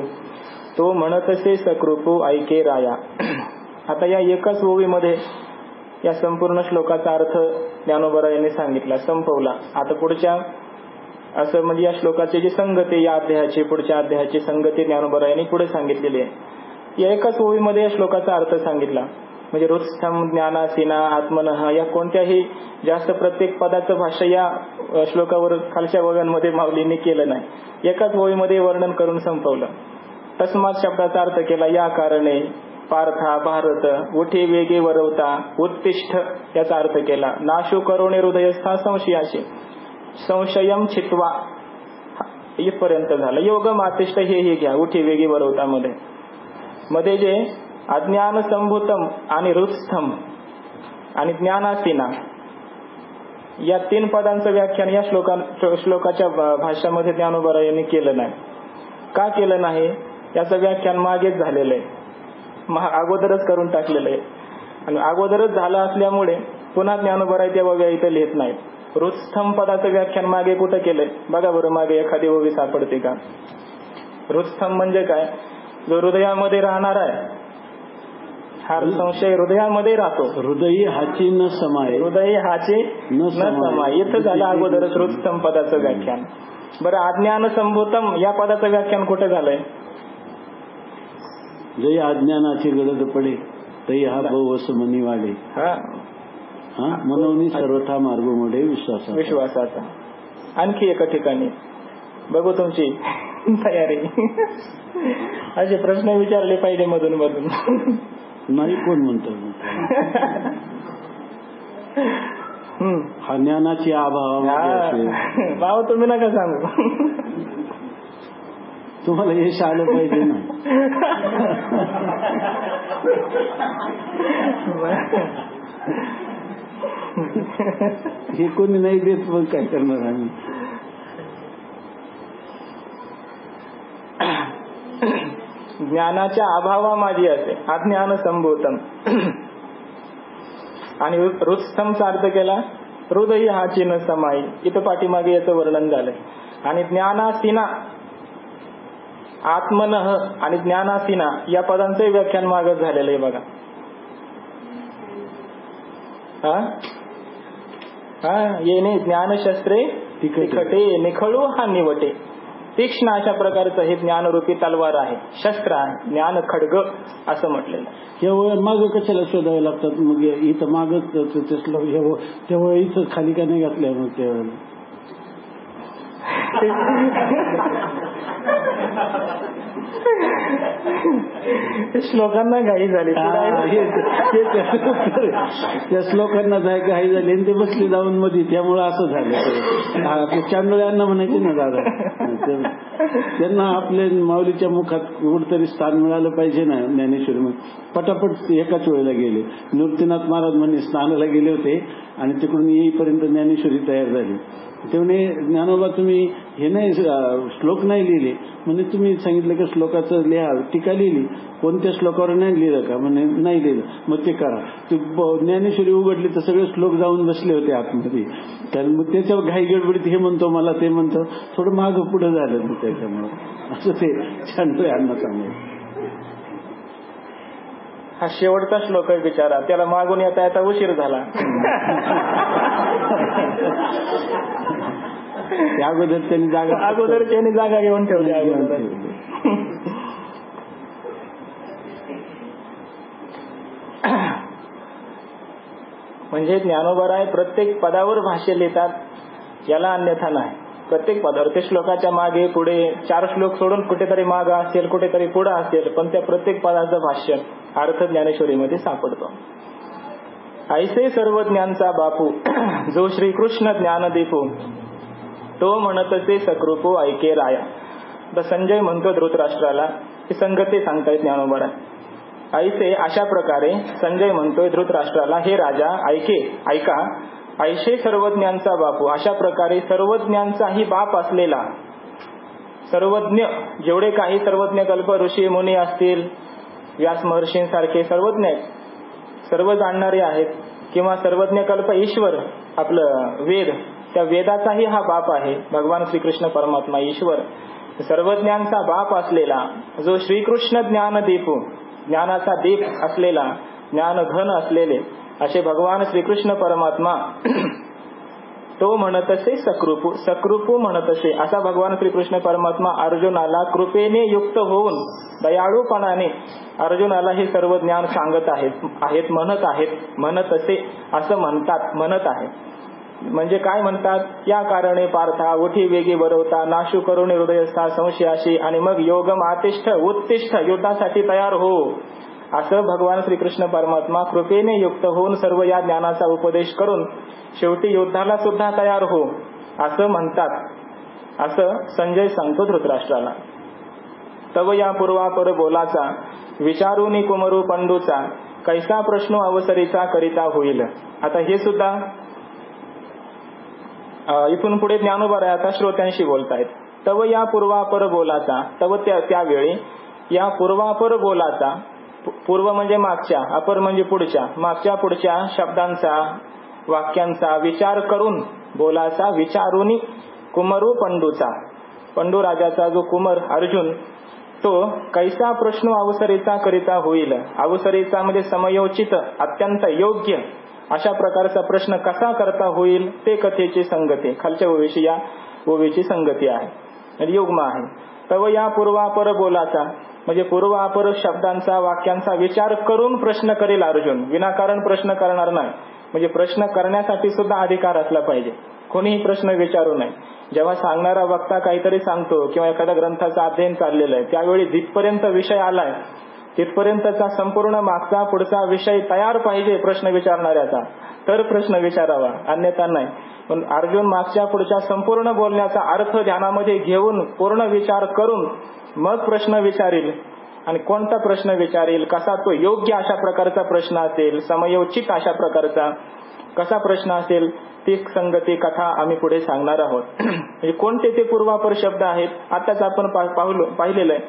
S1: तो म्हणतसे सकृपो ऐके राया. आता या एकाच ओवीमध्ये या संपूर्ण श्लोकाचा अर्थ ज्ञानोबा यांनी सांगितला, संपवला. आता पुढच्या असं म्हणजे या श्लोकाचे जे संगती या अध्यायाची, पुढच्या अध्यायाची संगती ज्ञानोबा यांनी पुढे सांगितलेली आहे. या एकाच ओवीमध्ये या श्लोकाचा अर्थ सांगितला. म्हणजे रुत्स्थम, ज्ञानासीना, आत्मनः या कोणत्याही जास्त प्रत्येक पदाचं भाष्य या श्लोकावर खालच्या ओव्यांमध्ये माऊलींनी केलं नाही. एकाच ओवीमध्ये वर्णन करून संपवलं. तस्मात शब्दाचा अर्थ केला या कारणे, पार्था, भारत, उठे वेगे वरवता, उत्तिष्ठ याचा अर्थ केला. नाशो करोणे हृदयस्था संशयाशी, संशयम छित्वा इथपर्यंत झालं. योगम आतिष्ठ हे घ्या उठे वेगे वरवता मध्ये जे अज्ञान संभूतम आणि रुत्स्थम आणि ज्ञानासीना या 3 पदांचं व्याख्यान या श्लोकाच्या भाष्यामध्ये ज्ञानोबा यांनी केलं नाही. का केलं नाही याचं व्याख्यान मागेच झालेलं आहे, अगोदरच करून टाकलेलं आहे. आणि अगोदरच झालं असल्यामुळे पुन्हा ज्ञानोबा त्या ओव्या इथं लिहित नाहीत. रुत्स्थम पदाचं व्याख्यान मागे कुठं केलंय बघा बरं, मागे एखादी ओवी सापडते का. रुत्स्थम म्हणजे काय, जो हृदयामध्ये राहणार आहे, हा संशय हृदयामध्ये राहतो.
S2: हृदयी हाची न समाय,
S1: हृदयी हाची न समाय इथं झालं अगोदरच रुत्स्थम पदाचं व्याख्यान. बरं, अज्ञान संभूतम या पदाचं व्याख्यान कुठे झालंय.
S2: जय अज्ञानाची गरज पडे तई हा बहुवस मनी वाढे, मनोनी सर्वथा मार्ग मोडे विश्वासाचा. आणखी एका ठिकाणी बघू तुमची तयारी. असे प्रश्न विचारले पाहिजे मधून मधून. नाही कोण म्हणतो हा ज्ञानाची अभाव.
S1: भाव तुम्ही नका सांगू,
S2: तुम्हाला यश आलं पाहिजे ना. हे कोणी नाही देत मग काय करणार आम्ही.
S1: ज्ञानाच्या अभावा माझी असे अज्ञान संभूतम. आणि रुत्स्थमचा अर्थ केला हृदय हाची न समाई, इथं पाठीमागे याचं वर्णन झालंय. आणि ज्ञानासीना, आत्मनः आणि ज्ञानासीना या पदांचंही व्याख्यान मागच झालेलं आहे बघा. येणे ज्ञानशस्त्रे तिखटे निखळू हा निवटे. तीक्ष्ण अशा प्रकारचं हे ज्ञानरूपी तलवार आहे, शस्त्र आहे, ज्ञान खड्ग असं म्हटलेलं.
S2: हे माग कशाला शोधावे लागतात मग, इथं माग तेव्हा इथं खाली का नाही घातल्या मग त्यावेळेला.
S1: श्लोकांना घाई झाली,
S2: त्या श्लोकांना घाई झाली आणि ते बसले जाऊन मध्ये, त्यामुळे असं झालं. चांदोळ्यांना म्हणायचे ना दादा, त्यांना आपल्या माऊलीच्या मुखात कुठतरी स्थान मिळालं पाहिजे ना. ज्ञानेश्वरी मग पटापट एकाच वेळेला गेले. निवृत्तीनाथ महाराज म्हणे स्नानाला गेले होते आणि तिकडून येईपर्यंत ज्ञानेश्वरी तयार झाली. ते म्हणे ज्ञानोबा तुम्ही हे नाही श्लोक नाही लिहिले म्हणजे तुम्ही सांगितलं की श्लोकाचं लिहा टीका लिहिली कोणत्या श्लोकावर नाही लिहिलं का म्हणे नाही लिहिलं मग ते करा. ते ज्ञानेश्वरी उघडली तर सगळे श्लोक जाऊन बसले होते आतमध्ये. कारण मग त्याच्यावर घाई गडबडीत हे म्हणतो मला ते म्हणतो थोडं मागं पुढं झालं मग त्याच्यामुळं असं ते छान यांना सांगायचं.
S1: हा शेवटचा श्लोक आहे बिचारा त्याला मागून येता येता उशीर झाला.
S2: अगोदर त्यांनी
S1: जागा घेऊन ठेवली अगोदर. म्हणजे ज्ञानोबराय प्रत्येक पदावर भाष्य लिहितात याला अन्यथा नाही. प्रत्येक पदावर ते श्लोकाच्या मागे पुढे 4 श्लोक सोडून कुठेतरी मागे असेल कुठेतरी पुढे असेल पण त्या प्रत्येक पदाचं भाष्य अर्थ ज्ञानेश्वरीमध्ये सापडतो. ऐसे सर्व ज्ञानचा बापू जो श्रीकृष्ण ज्ञानदीपू तो म्हणतसे सकृपो ऐके राया. तर संजय म्हणतो धृतराष्ट्राला की संगती सांगतायत ज्ञानोबराय. ऐसे अशा प्रकारे संजय म्हणतोय धृतराष्ट्राला हे राजा ऐका ऐशे सर्वज्ञांचा बापू अशा प्रकारे सर्वज्ञांचाही बाप असलेला सर्वज्ञ जेवढे काही सर्वज्ञ कल्प ऋषी मुनी असतील व्यास महर्षींसारखे सर्वज्ञ सर्व जाणणारे आहेत किंवा सर्वज्ञ कल्प ईश्वर आपलं वेद त्या वेदाचाही हा बाप आहे भगवान श्रीकृष्ण परमात्मा ईश्वर. सर्वज्ञांचा बाप असलेला जो श्रीकृष्ण ज्ञानदीपू ज्ञानाचा दीप असलेला ज्ञान घन असलेले असे भगवान श्रीकृष्ण परमात्मा तो म्हणतसे सकृपू म्हणतसे असा भगवान श्रीकृष्ण परमात्मा अर्जुनाला कृपेने युक्त होऊन दयाळूपणाने अर्जुनाला हे सर्व ज्ञान सांगत आहेत म्हणतसे असं म्हणत आहे. म्हणजे काय म्हणतात या कारणे पार्था उठी वेगी बरवता नाशू करुणे हृदयस्था संशयाशी आणि मग योगम आतिष्ठ उत्तिष्ठ युद्धासाठी तयार हो असं भगवान श्रीकृष्ण परमात्मा कृपेने युक्त होऊन सर्व या ज्ञानाचा उपदेश करून शेवटी युद्धाला सुद्धा तयार हो असं म्हणतात असं संजय सांगतो धृतराष्ट्राला. तव या पूर्वापर बोलाचा विचारूनी कुमरू पंडूचा कैसा प्रश्न अवसरीचा करिता होईल. आता हे सुद्धा इथून पुढे ज्ञानोबराय आता श्रोत्यांशी बोलतायत. तव या पूर्वापर बोलाचा तव त्यावेळी या पूर्वापर बोलाचा पूर्व म्हणजे मागच्या अपर म्हणजे पुढच्या मागच्या पुढच्या शब्दांचा वाक्यांचा विचार करून बोलाचा विचारूनी कुमरू पंडूचा पंडू राजाचा जो कुमार अर्जुन तो कैसा प्रश्न अवसरीचा करिता होईल. अवसरीचा म्हणजे समयोचित अत्यंत योग्य अशा प्रकारचा प्रश्न कसा करता होईल ते कथेची संगती खालच्या ओवीशी या ओवीची संगती आहे युग्म आहे. तव या पूर्वापर बोलाचा म्हणजे पूर्वापर शब्दांचा वाक्यांचा विचार करून प्रश्न करेल अर्जुन. विनाकारण प्रश्न करणार नाही. म्हणजे प्रश्न करण्यासाठी सुद्धा अधिकार असला पाहिजे. कोणीही प्रश्न विचारू नये. जेव्हा सांगणारा वक्ता काहीतरी सांगतो किंवा एखाद्या ग्रंथाचं अध्ययन चाललेलं आहे त्यावेळी जिथपर्यंत विषय आलाय तिथपर्यंतचा संपूर्ण मागचा पुढचा विषय तयार पाहिजे प्रश्न विचारणाऱ्याचा तर प्रश्न विचारावा अन्यथा नाही. पण अर्जुन मागच्या पुढच्या संपूर्ण बोलण्याचा अर्थ ध्यानामध्ये घेऊन पूर्ण विचार करून मग प्रश्न विचारील. आणि कोणता प्रश्न विचारील कसा तो योग्य अशा प्रकारचा प्रश्न असेल समयोचित अशा प्रकारचा कसा प्रश्न असेल ती संगती कथा आम्ही पुढे सांगणार आहोत. म्हणजे कोणते ते पूर्वापर शब्द आहेत आताच आपण पाहिलेलं आहे.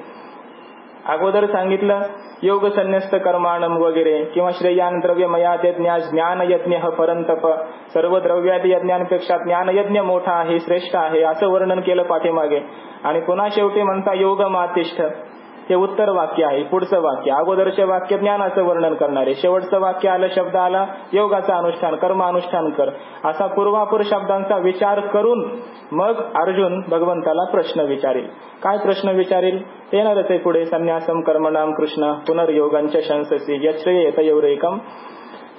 S1: अगोदर सांगितलं योग संन्यस्त कर्माणम वगैरे किंवा श्रेयान द्रव्यमयात यज्ञ ज्ञान यज्ञ परंतप सर्व द्रव्यादी यज्ञांपेक्षा ज्ञान यज्ञ मोठा आहे श्रेष्ठ आहे असं वर्णन केलं पाठीमागे. आणि पुन्हा शेवटी म्हणता योगमातिष्ठ हे उत्तर वाक्य आहे. पुढचं वाक्य अगोदरचे वाक्य ज्ञानाचं वर्णन करणारे शेवटचं वाक्य आलं शब्द आला योगाचा अनुष्ठान कर्म अनुष्ठान कर असा पूर्वापूर शब्दांचा विचार करून मग अर्जुन भगवंताला प्रश्न विचारेल. काय प्रश्न विचारेल ते येणारच आहे पुढे. संन्यासम कर्मणाम कृष्ण पुनर्योगांच्या शंससी यश्रेय येतयोरेकम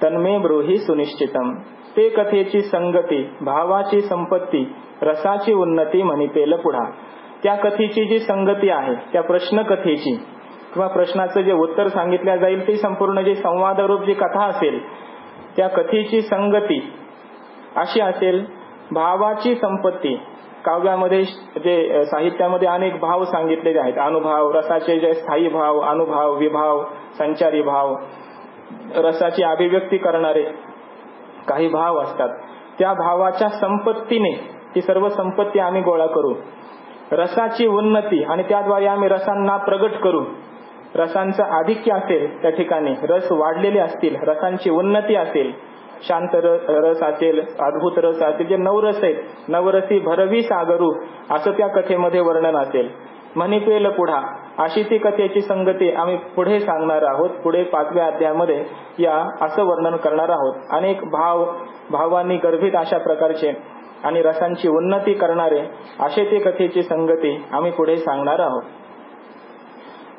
S1: तन्मे ब्रूहि सुनिश्चितम. ते कथेची संगती भावाची संपत्ती रसाची उन्नती म्हणितेल पुढा. त्या कथेची जी संगती आहे त्या प्रश्न कथेची किंवा प्रश्नाचं जे उत्तर सांगितल्या जाईल ती संपूर्ण जी संवादरूप जी कथा असेल त्या कथेची संगती अशी असेल. भावाची संपत्ती काव्यामध्ये जे साहित्यामध्ये अनेक भाव सांगितलेले आहेत. अनुभव रसाचे जे स्थायी भाव अनुभव विभाव संचारी भाव रसाची अभिव्यक्ती करणारे काही भाव असतात. त्या भावाच्या संपत्तीने ही सर्व संपत्ती आम्ही गोळा करू. रसाची उन्नती आणि त्याद्वारे आम्ही रसांना प्रगट करू. रसांचं आधिक्य असेल त्या ठिकाणी, रस वाढलेले असतील, रसांची उन्नती असेल, शांत रस असेल, अद्भुत रस असेल, जे नवरस आहेत, नवरसी भरवी सागरू असं त्या कथेमध्ये वर्णन असेल. म्हणी पेल पुढा अशी ती कथेची संगती आम्ही पुढे सांगणार आहोत. पुढे 5व्या अध्यायामध्ये या असं वर्णन करणार आहोत. अनेक भावांनी गर्भित अशा प्रकारचे आणि रसांची उन्नती करणारे असे ते कथेची संगती आम्ही पुढे सांगणार आहोत.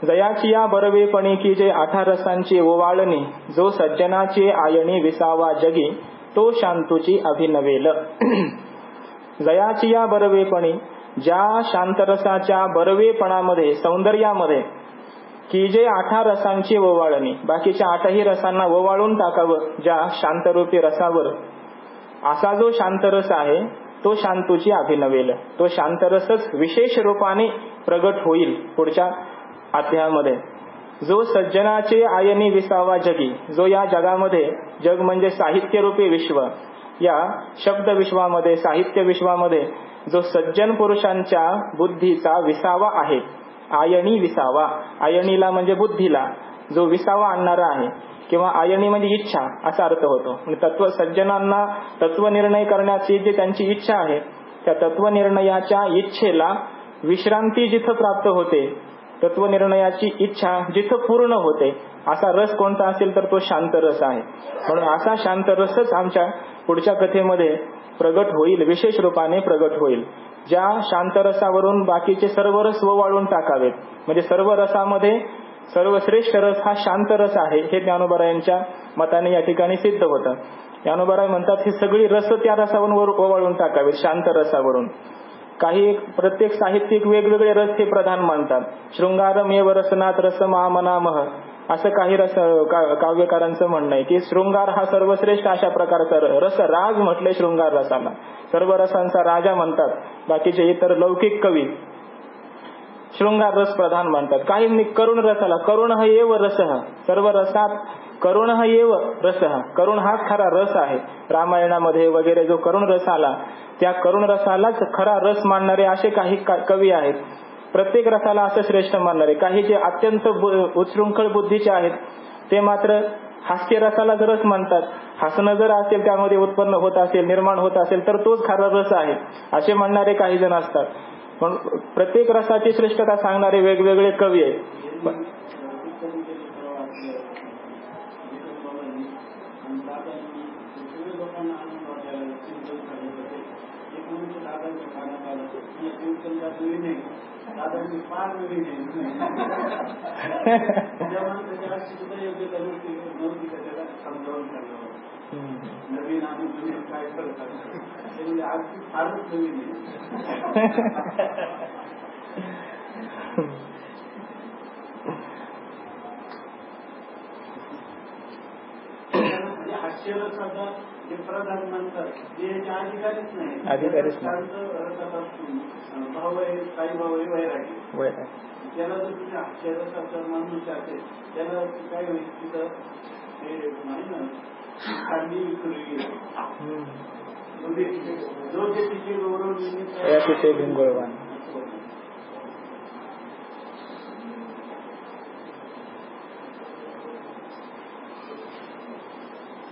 S1: जयाची या बरवेपणी की जे 8 रसांची ओवाळणी, जो सज्जनाची आयणी विसावा जगी, तो शांतूची अभिनवेल. जयाची या बरवेपणी, ज्या शांतरसाच्या बरवेपणामध्ये, सौंदर्यामध्ये, की जे 8 रसांची ओवाळणी, बाकीच्या 8ही रसांना ओवाळून टाकावं ज्या शांतरूपी रसावर, असा जो शांतरस आहे तो शांतूची अभिनवेल. तो शांतरसच विशेष रूपाने प्रगट होईल पुढच्या अध्यायामध्ये. जो सज्जनाचे आयनी विसावा जगी, जो या जगामध्ये, जग म्हणजे साहित्यरूपी विश्व, या शब्द विश्वामध्ये, साहित्य विश्वामध्ये जो सज्जन पुरुषांच्या बुद्धीचा विसावा आहे, आयनी विसावा, आयनीला म्हणजे बुद्धीला जो विसावा आणणारा आहे, किंवा आयनी म्हणजे इच्छा असा अर्थ होतो. सज्जनांना तत्वनिर्णय करण्याची जी त्यांची इच्छा आहे, त्या तत्वनिर्णयाच्या इच्छेला विश्रांती जिथं प्राप्त होते, तत्वनिर्णयाची इच्छा जिथं पूर्ण होते, असा रस कोणता असेल तर तो शांतरस आहे. म्हणून असा शांतरसच आमच्या पुढच्या कथेमध्ये प्रगट होईल, विशेष रूपाने प्रगट होईल. ज्या शांतरसावरून बाकीचे सर्व रस ववाळून टाकावेत, म्हणजे सर्व रसामध्ये सर्वश्रेष्ठ रस हा शांतरस आहे, हे ज्ञानोबरायांच्या मताने या ठिकाणी सिद्ध होतं. ज्ञानोबराय म्हणतात ही सगळी रस त्या रसावरून ववाळून टाकावेत, शांत रसावरून. काही प्रत्येक साहित्यिक वेगवेगळे रस हे प्रधान मानतात. शृंगारमेव रसनात रस महामनामह असं काही काव्यकारांचं म्हणणं आहे की शृंगार हा सर्वश्रेष्ठ अशा प्रकारचा रस, राग म्हटले शृंगार रसाला, सर्व रसांचा राजा म्हणतात. बाकीचे इतर लौकिक कवी शृंगार रस प्रधान मानतात. काही करुण रसाला करुण ह एव रस, सर्व रसात करुण ह एव रस, करुण हाच खरा रस आहे. रामायणामध्ये वगैरे जो करुण रस आला, त्या करुण रसालाच खरा रस मानणारे असे काही कवी आहेत. प्रत्येक रसाला असं श्रेष्ठ मानणारे. काही जे अत्यंत उच्छृंखळ बुद्धीचे आहेत ते मात्र हास्य रसालाच रस म्हणतात. हसणं जर असेल, त्यामध्ये उत्पन्न होत असेल, निर्माण होत असेल, तर तोच खरा रस आहे असे म्हणणारे काही जण असतात. पण प्रत्येक रसाची श्रेष्ठता सांगणारे वेगवेगळे कवी आहेत.
S2: नवीन आणि जुने काय करतात आज फारच नवीन आहे. हास्यरसाचा जे प्रधान म्हणतात ते अधिकारीच नाही, अधिकारीच भाव आहे, काही भाव आहे, वैरागी. त्याला जर तुम्ही हास्यरसाचा माणूस असेल त्याला काय होईल, तिथं ते नाही ना खाली विखुरली जो जे तिचे गौरव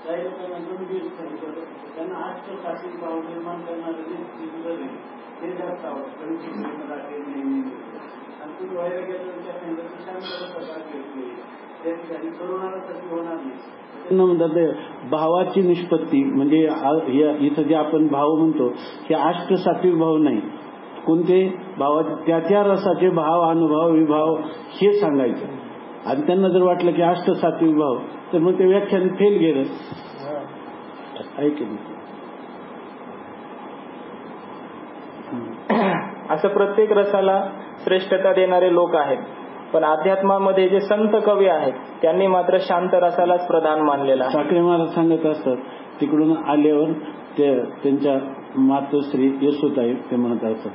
S2: काही लोकांना गंभीर त्यांना आष्टशास्त्री भाव निर्माण करणारे ते जास्त आवडतं. नेहमी आणि तुम्ही वैराग्याचा विचार केला तर शांत त्या ठिकाणी करुणासाठी होणार नाही. म्हणतात भावाची निष्पत्ती म्हणजे इथं जे आपण भाव म्हणतो हे अष्टसात्विक भाव नाही. कोणते भावाचे त्या रसाचे भाव, अनुभव, विभाव हे सांगायचं. आणि त्यांना जर वाटलं की अष्टसात्विक भाव तर मग ते व्याख्यान फेल गेलं. ऐकलं
S1: असं प्रत्येक रसाला श्रेष्ठता देणारे लोक आहेत. पण अध्यात्मामध्ये जे संत कवी आहेत त्यांनी मात्र शांत रसालाच प्रधान मानलेला.
S2: साखरे महाराज सांगत असतात तिकडून आल्यावर ते त्यांच्या मातोश्री यशोताई ते म्हणत असतात,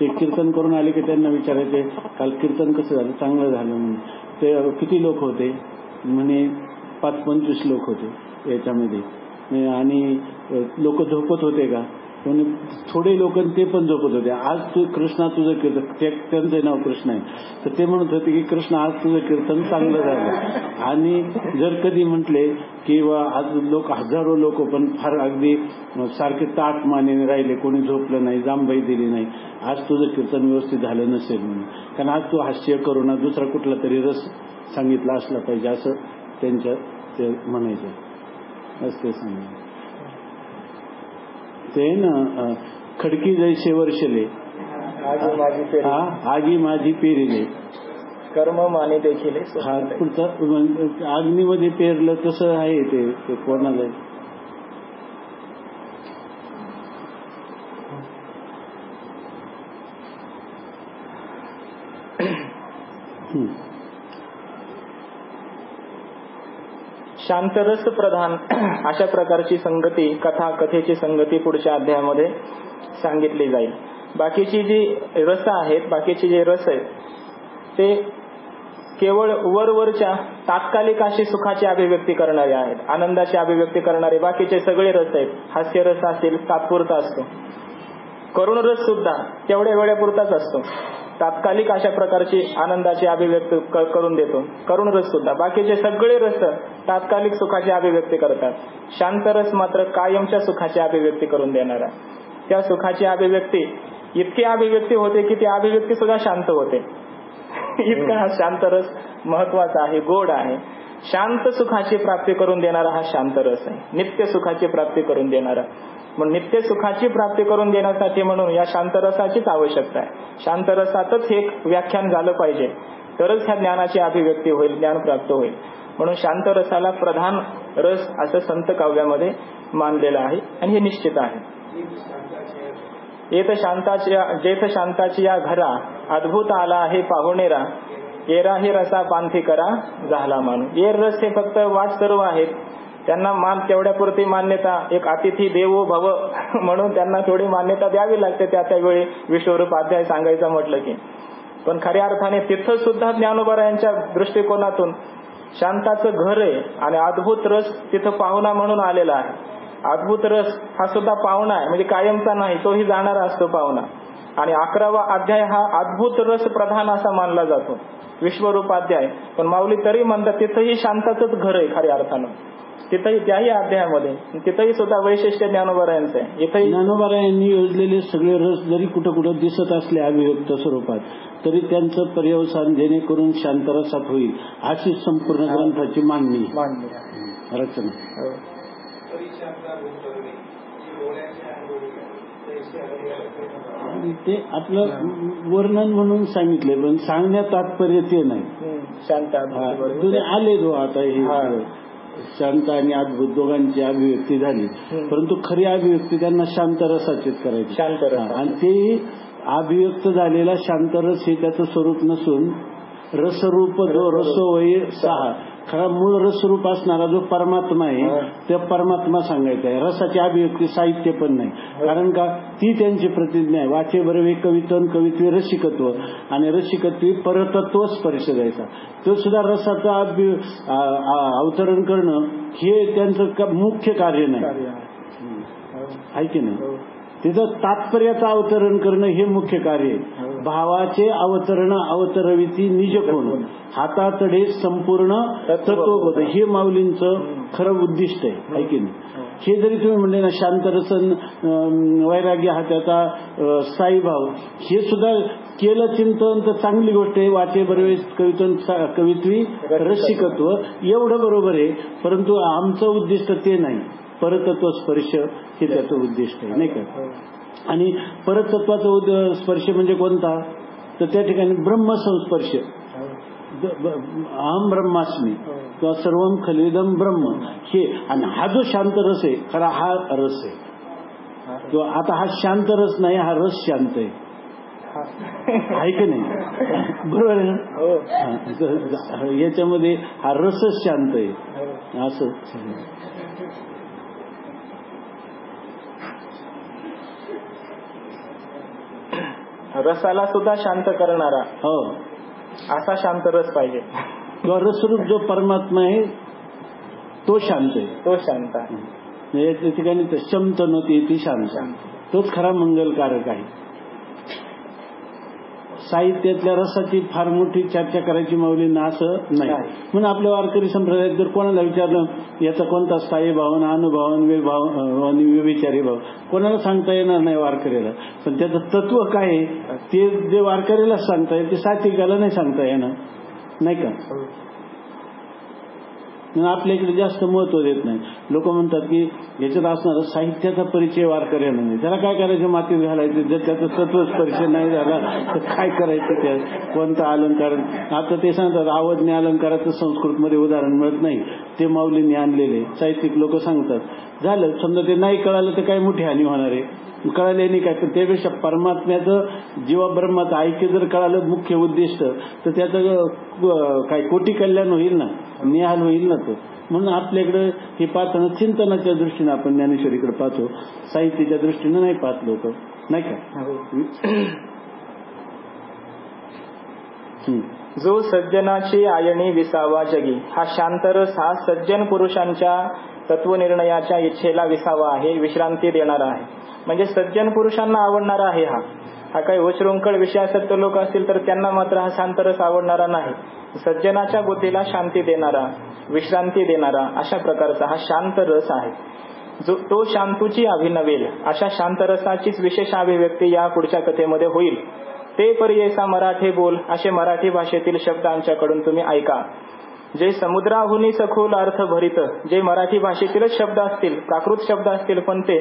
S2: ते कीर्तन करून आले की त्यांना विचारायचे काल कीर्तन कसं झालं, चांगलं झालं म्हणून. ते किती लोक होते म्हणे 5-25 लोक होते याच्यामध्ये. आणि लोक झोपत होते का, कोणी थोडे लोक ते पण झोपत होते. आज तू कृष्णा तुझं कीर्तन, त्यांचं नाव कृष्ण आहे, तर ते म्हणत होते की कृष्ण आज तुझं कीर्तन चांगलं झालं. आणि जर कधी म्हटले की आज लोक हजारो लोक पण फार अगदी सारखे ताट मानेने राहिले, कोणी झोपलं नाही, जांभई दिली नाही, आज तुझं कीर्तन व्यवस्थित झालं नसेल म्हणून. कारण आज तू हास्य करुणा दुसरा कुठला तरी रस सांगितला असला पाहिजे असं त्यांच्या ते म्हणायचं असते. सांगितलं ते ना खडकी जैसे वर्षले आगी माझी पेरिले
S1: कर्म माने देखील.
S2: हा पुढचं अग्नीमध्ये पेरलं तसं आहे ते कोणाला.
S1: शांतरस प्रधान अशा प्रकारची संगती, कथा कथेची संगती पुढच्या अध्यायामध्ये सांगितली जाईल. बाकीची जी रस आहेत, बाकीचे जे रस आहेत ते केवळ वरवरच्या तात्कालिक अशी सुखाची अभिव्यक्ती करणारे आहेत, आनंदाची अभिव्यक्ती करणारे बाकीचे सगळे रस आहेत. हास्यरस असेल तात्पुरता असतो, करुण रस सुद्धा तेवढ्या वेळेपुरताच असतो, तात्कालिक अशा प्रकारची आनंदाची अभिव्यक्ती करून देतो करुण रस सुद्धा. बाकीचे सगळे रस तात्कालिक सुखाची अभिव्यक्ती करतात. शांत रस मात्र कायमच्या सुखाची अभिव्यक्ती करून देणारा. त्या सुखाची अभिव्यक्ती इतकी अभिव्यक्ती होते की ती अभिव्यक्ती सुद्धा शांत होते. इतका हा शांत रस महत्वाचा आहे, गोड आहे. शांत सुखाची प्राप्ती करून देणारा हा शांत रस आहे, नित्य सुखाची प्राप्ती करून देणारा. मग नित्य सुखाची प्राप्ती करून देण्यासाठी म्हणून या शांतरसाचीच आवश्यकता आहे. शांतरसातच हे व्याख्यान झालं पाहिजे, तरच ह्या ज्ञानाची अभिव्यक्ती होईल, ज्ञान प्राप्त होईल. म्हणून शांतरसाला प्रधान रस असं संत काव्यामध्ये मानलेलं आहे आणि हे निश्चित आहे. जेथ शांताची या घरा अद्भुत आला आहे पाहुणेरा, येराही रसा पांथी करा झाला मानू. येर रस हे फक्त वाट सर्व आहेत, त्यांना मान तेवढ्यापुरती मान्यता, एक अतिथी देवो भव म्हणून त्यांना थोडी मान्यता द्यावी लागते त्या त्यावेळी विश्वरूप अध्याय सांगायचं म्हटलं की. पण खऱ्या अर्थाने तिथं सुद्धा ज्ञानोबरायांच्या दृष्टिकोनातून शांताचं घर आहे आणि अद्भुत रस तिथं पाहुणा म्हणून आलेला आहे. अद्भुत रस हा सुद्धा पाहुणा आहे, म्हणजे कायमचा नाही, तोही जाणारा असतो पाहुणा. आणि 11वा अध्याय हा अद्भुत रस प्रधान असा मानला जातो, विश्वरूप अध्याय. पण माऊली तरी म्हणतात तिथंही शांताचंच घर आहे खऱ्या अर्थानं. तिथंही त्याही अध्यायामध्ये तिथंही सुद्धा वैशिष्ट्य ज्ञानोबरायांचं आहे. इथंही
S2: ज्ञानोबरायांनी योजलेले सगळे रस जरी कुठं कुठं दिसत असले अभिव्यक्त स्वरूपात, तरी त्यांचं पर्यवसान जेणेकरून शांतरसात होईल अशी संपूर्ण ग्रंथाची मांडणी रचना. ते आपलं वर्णन म्हणून सांगितले, पण सांगण्यात तात्पर्य ते नाही.
S1: शांत
S2: आले जो आता हे शांत आणि अद्भुत दोघांची अभिव्यक्ती झाली, परंतु खरी अभिव्यक्ती त्यांना शांतरसाचीच करायची.
S1: शांतरस
S2: आणि ते अभिव्यक्त झालेला शांतरस हे त्याचं स्वरूप नसून रसरूप जो रसोवय सहा, खरा मूळ रसरूप असणारा जो परमात्मा आहे त्या परमात्मा सांगायचा आहे. रसाची अभिव्यक्ती साहित्य पण नाही, कारण का ती त्यांची प्रतिज्ञा आहे. वाचे बरवे कवित्वन कवित्वे रसिकत्व, आणि रसिकत्वी परतत्व स्पर्श द्यायचा. तो सुद्धा रसाचा अवतरण करणं हे त्यांचं मुख्य कार्य नाही, आहे की नाही. तिथं तात्पर्याचं अवतरण करणं हे मुख्य कार्य आहे. भावाचे अवतरण अवतरविती निज कोण, हातातडे संपूर्ण तत्वबोध, हे माऊलींचं खरं उद्दिष्ट आहे की नाही. हे जरी तुम्ही म्हणले ना शांतरसन वैराग्य हा त्याचा स्थायीभाव, हे सुद्धा केलं चिंतन तर चांगली गोष्ट आहे. वाचे बरोबर कवित्वी रसिकत्व एवढं बरोबर आहे, परंतु आमचं उद्दिष्ट ते नाही. परतत्व स्पर्श हे त्याचं उद्दिष्ट आहे, नाही का. आणि परतत्वाचा स्पर्श म्हणजे कोणता, तर त्या ठिकाणी ब्रह्मसंस्पर्श, अहम ब्रह्मास्मी किंवा सर्वम खलिदम ब्रह्म, हे. आणि हा जो शांत रस आहे खरा हा रस आहे, किंवा आता हा शांत रस नाही, हा रस शांत आहे, आहे की नाही. बरोबर आहे ना. याच्यामध्ये हा रसच शांत आहे असं.
S1: रसाला सुद्धा शांत करणारा
S2: हो
S1: असा शांत रस पाहिजे.
S2: किंवा रसरूप जो परमात्मा आहे तो शांत आहे,
S1: तो शांत आहे.
S2: या ठिकाणी शमत नव्हती ती शांत. तोच खरा मंगलकारक आहे. साहित्यातल्या रसाची फार मोठी चर्चा करायची माऊलींना असं नाही. म्हणून आपल्या वारकरी संप्रदायात जर कोणाला विचारलं याचा कोणता स्थायी भावन, अनुभवन, विभावन, विचारी भाव, कोणाला सांगता येणार नाही वारकऱ्याला. पण त्याचं तत्व काय आहे ते जे वारकऱ्याला सांगता येईल ते साहित्यिकाला नाही सांगता येणार, नाही का. आपल्या इकडे जास्त महत्व देत नाही. लोक म्हणतात की याच्यात असणारा साहित्याचा परिचय वारकऱ्याला नाही, त्याला काय करायचं मातीत घालायचं. जर त्याचा तत्वच परिचय नाही झाला तर काय करायचं, त्यात कोणता अलंकार. आता ते सांगतात आवडणे अलंकाराचं संस्कृतमध्ये उदाहरण मिळत नाही, ते माऊलींनी आणलेले. साहित्यिक लोक सांगतात झालं, समजा ते नाही कळालं तर काय मोठी हानी होणार आहे, कळाले नाही काय. पण त्यापेक्षा परमात्म्याचं जीवा ब्रह्माचं ऐक्य जर कळालं मुख्य उद्दिष्ट, तर त्याचं काय कोटी कल्याण होईल ना, निहाल होईल ना तो. म्हणून आपल्याकडे हे पाहताना चिंतनाच्या दृष्टीने आपण ज्ञानेश्वरीकडे पाहतो, साहित्याच्या दृष्टीने नाही पाहत लोक, नाही का.
S1: जो सज्जनाची आयणी विसावा जगी, हा शांतरस हा सज्जन पुरुषांच्या तत्वनिर्णयाच्या इच्छेला विसावा आहे, विश्रांती देणारा आहे. म्हणजे सज्जन पुरुषांना आवडणारा आहे. हा काही उच्चृंखळ विषयासक्त लोक असतील तर त्यांना मात्र हा शांतरस आवडणारा नाही. सज्जनाच्या बुद्धीला शांती देणारा, विश्रांती देणारा अशा प्रकारचा हा शांत रस आहे. जो तो शांतूची अभिनवेल अशा शांतरसाचीच विशेष अभिव्यक्ती या पुढच्या कथेमध्ये होईल. ते पर्येसा मराठे बोल असे मराठी भाषेतील शब्द आमच्याकडून तुम्ही ऐका. जे समुद्राहुनी सखोल अर्थ भरित, जे मराठी भाषेतीलच शब्द असतील, प्राकृत शब्द असतील, पण ते